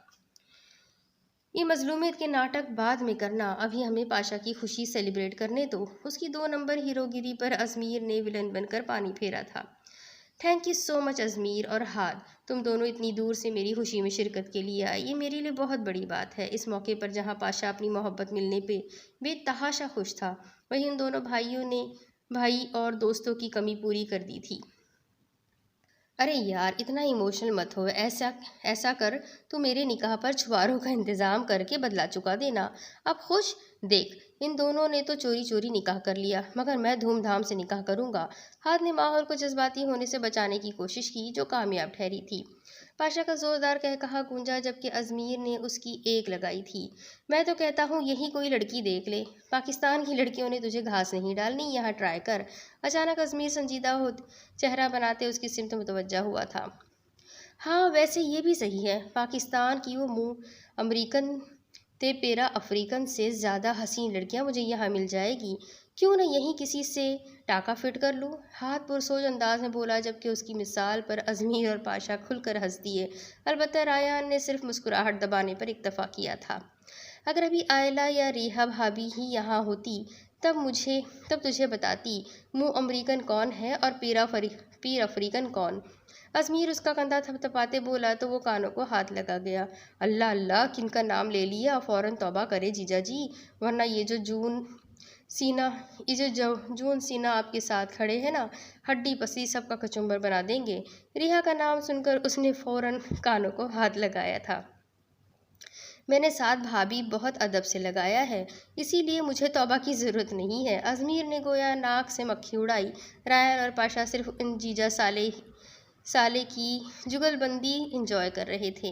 یہ مظلومیت کے ناٹک بعد میں کرنا، ابھی ہمیں پاشا کی خوشی سیلیبریٹ کرنے دو۔ اس کی 2 نمبر ہیروگیری پر ازمیر نے ولن بن کر پانی پھیرا تھا۔ Thank you so much Izmir اور ہاد، تم دونوں اتنی دور سے میری خوشی میں شرکت کے لیے آئے، یہ میرے لیے بہت بڑی بات ہے۔ اس موقع پر جہاں پاشا اپنی محبت ملنے پہ بے تحاشا خوش تھا، وہیں ان دونوں بھائیوں نے بھائی اور دوستوں کی کمی پوری کر دی تھی۔ ارے یار، اتنا ایموشنل مت ہو، ایسا کر تو میرے نکاح پر چھواروں کا انتظام کر کے بدلہ چکا دینا۔ اب خوش؟ دیکھ، ان دونوں نے تو چوری چوری نکاح کر لیا، مگر میں دھوم دھام سے نکاح کروں گا۔ ہاتھ نے ماحول کو جذباتی ہونے سے بچانے کی کوشش کی، جو کامیاب ٹھہری تھی۔ پاشا کا زوردار قہقہا گونجا، جبکہ ازمیر نے اس کی ایک لگائی تھی۔ میں تو کہتا ہوں یہی کوئی لڑکی دیکھ لے، پاکستان کی لڑکیوں نے تجھے گھاس نہیں ڈالنی، یہاں ٹرائی کر۔ اچانک ازمیر سنجیدہ چہرہ بناتے اس کی سمت متوجہ ہوا تھا۔ ہاں ویسے یہ بھی صحیح ہے، پاکستان کی وہ منہ امریکن تے پیرا افریقن سے زیادہ حسین لڑکیاں مجھے یہاں مل جائے گی، کیوں نہ یہیں کسی سے ٹاکا فٹ کر لوں؟ ہاتھ پرسوچ انداز میں بولا، جبکہ اس کی مثال پر ازمیر اور پاشا کھل کر ہنس دیے۔ البتہ ریان نے صرف مسکراہٹ دبانے پر اکتفا کیا تھا۔ اگر ابھی آئلہ یا ریحا بھابھی ہی یہاں ہوتی تب تجھے بتاتی منہ امریکن کون ہے اور پیرا پیر افریقن کون؟ ازمیر اس کا کندھا تھپتھپاتے بولا تو وہ کانوں کو ہاتھ لگا گیا۔ اللہ اللہ، کن کا نام لے لیا؟ فوراً توبہ کرے جیجا جی، ورنہ یہ جو جون سینا آپ کے ساتھ کھڑے ہیں نا، ہڈی پسلی سب کا کچمبر بنا دیں گے۔ ریحا کا نام سن کر اس نے فوراً کانوں کو ہاتھ لگایا تھا۔ میں نے ساتھ بھابھی بہت ادب سے لگایا ہے، اسی لیے مجھے توبہ کی ضرورت نہیں ہے۔ ازمیر نے گویا ناک سے مکھی اڑائی۔ رایان اور پاشا صرف ان جیجا سالے کی جگل بندی انجوائے کر رہے تھے۔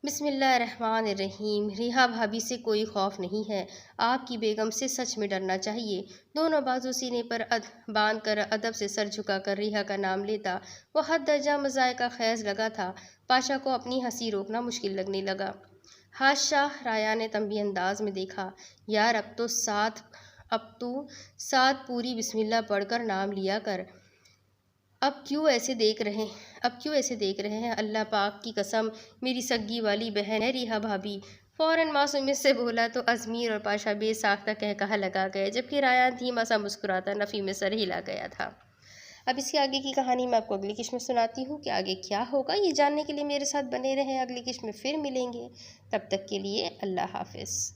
بسم اللہ الرحمن الرحیم۔ ریحا بھابھی سے کوئی خوف نہیں ہے، آپ کی بیگم سے سچ میں ڈرنا چاہیے۔ دونوں بازو سینے پر باندھ کر ادب سے سر جھکا کر ریحا کا نام لیتا وہ حد درجہ مذائقہ خیز لگا تھا۔ پاشا کو اپنی ہنسی روکنا مشکل لگنے لگا۔ ہاشا، رایان نے تنبیہ انداز میں دیکھا۔ یار اب تو ساتھ پوری بسم اللہ پڑھ کر نام لیا کر۔ اب کیوں ایسے دیکھ رہے ہیں؟ اللہ پاک کی قسم، میری سگی والی بہن ہے ریحا بھابھی، فوراً معصومیت سے بولا تو ازمیر اور پاشا بے ساختہ قہقہہ لگا گئے، جبکہ رایان دھیما سا مسکراتا نفی میں سر ہلا گیا تھا۔ اب اس کے آگے کی کہانی میں آپ کو اگلی قسط میں سناتی ہوں کہ آگے کیا ہوگا۔ یہ جاننے کے لیے میرے ساتھ بنے رہیں، اگلی قسط میں پھر ملیں گے۔ تب تک کے لیے اللہ حافظ۔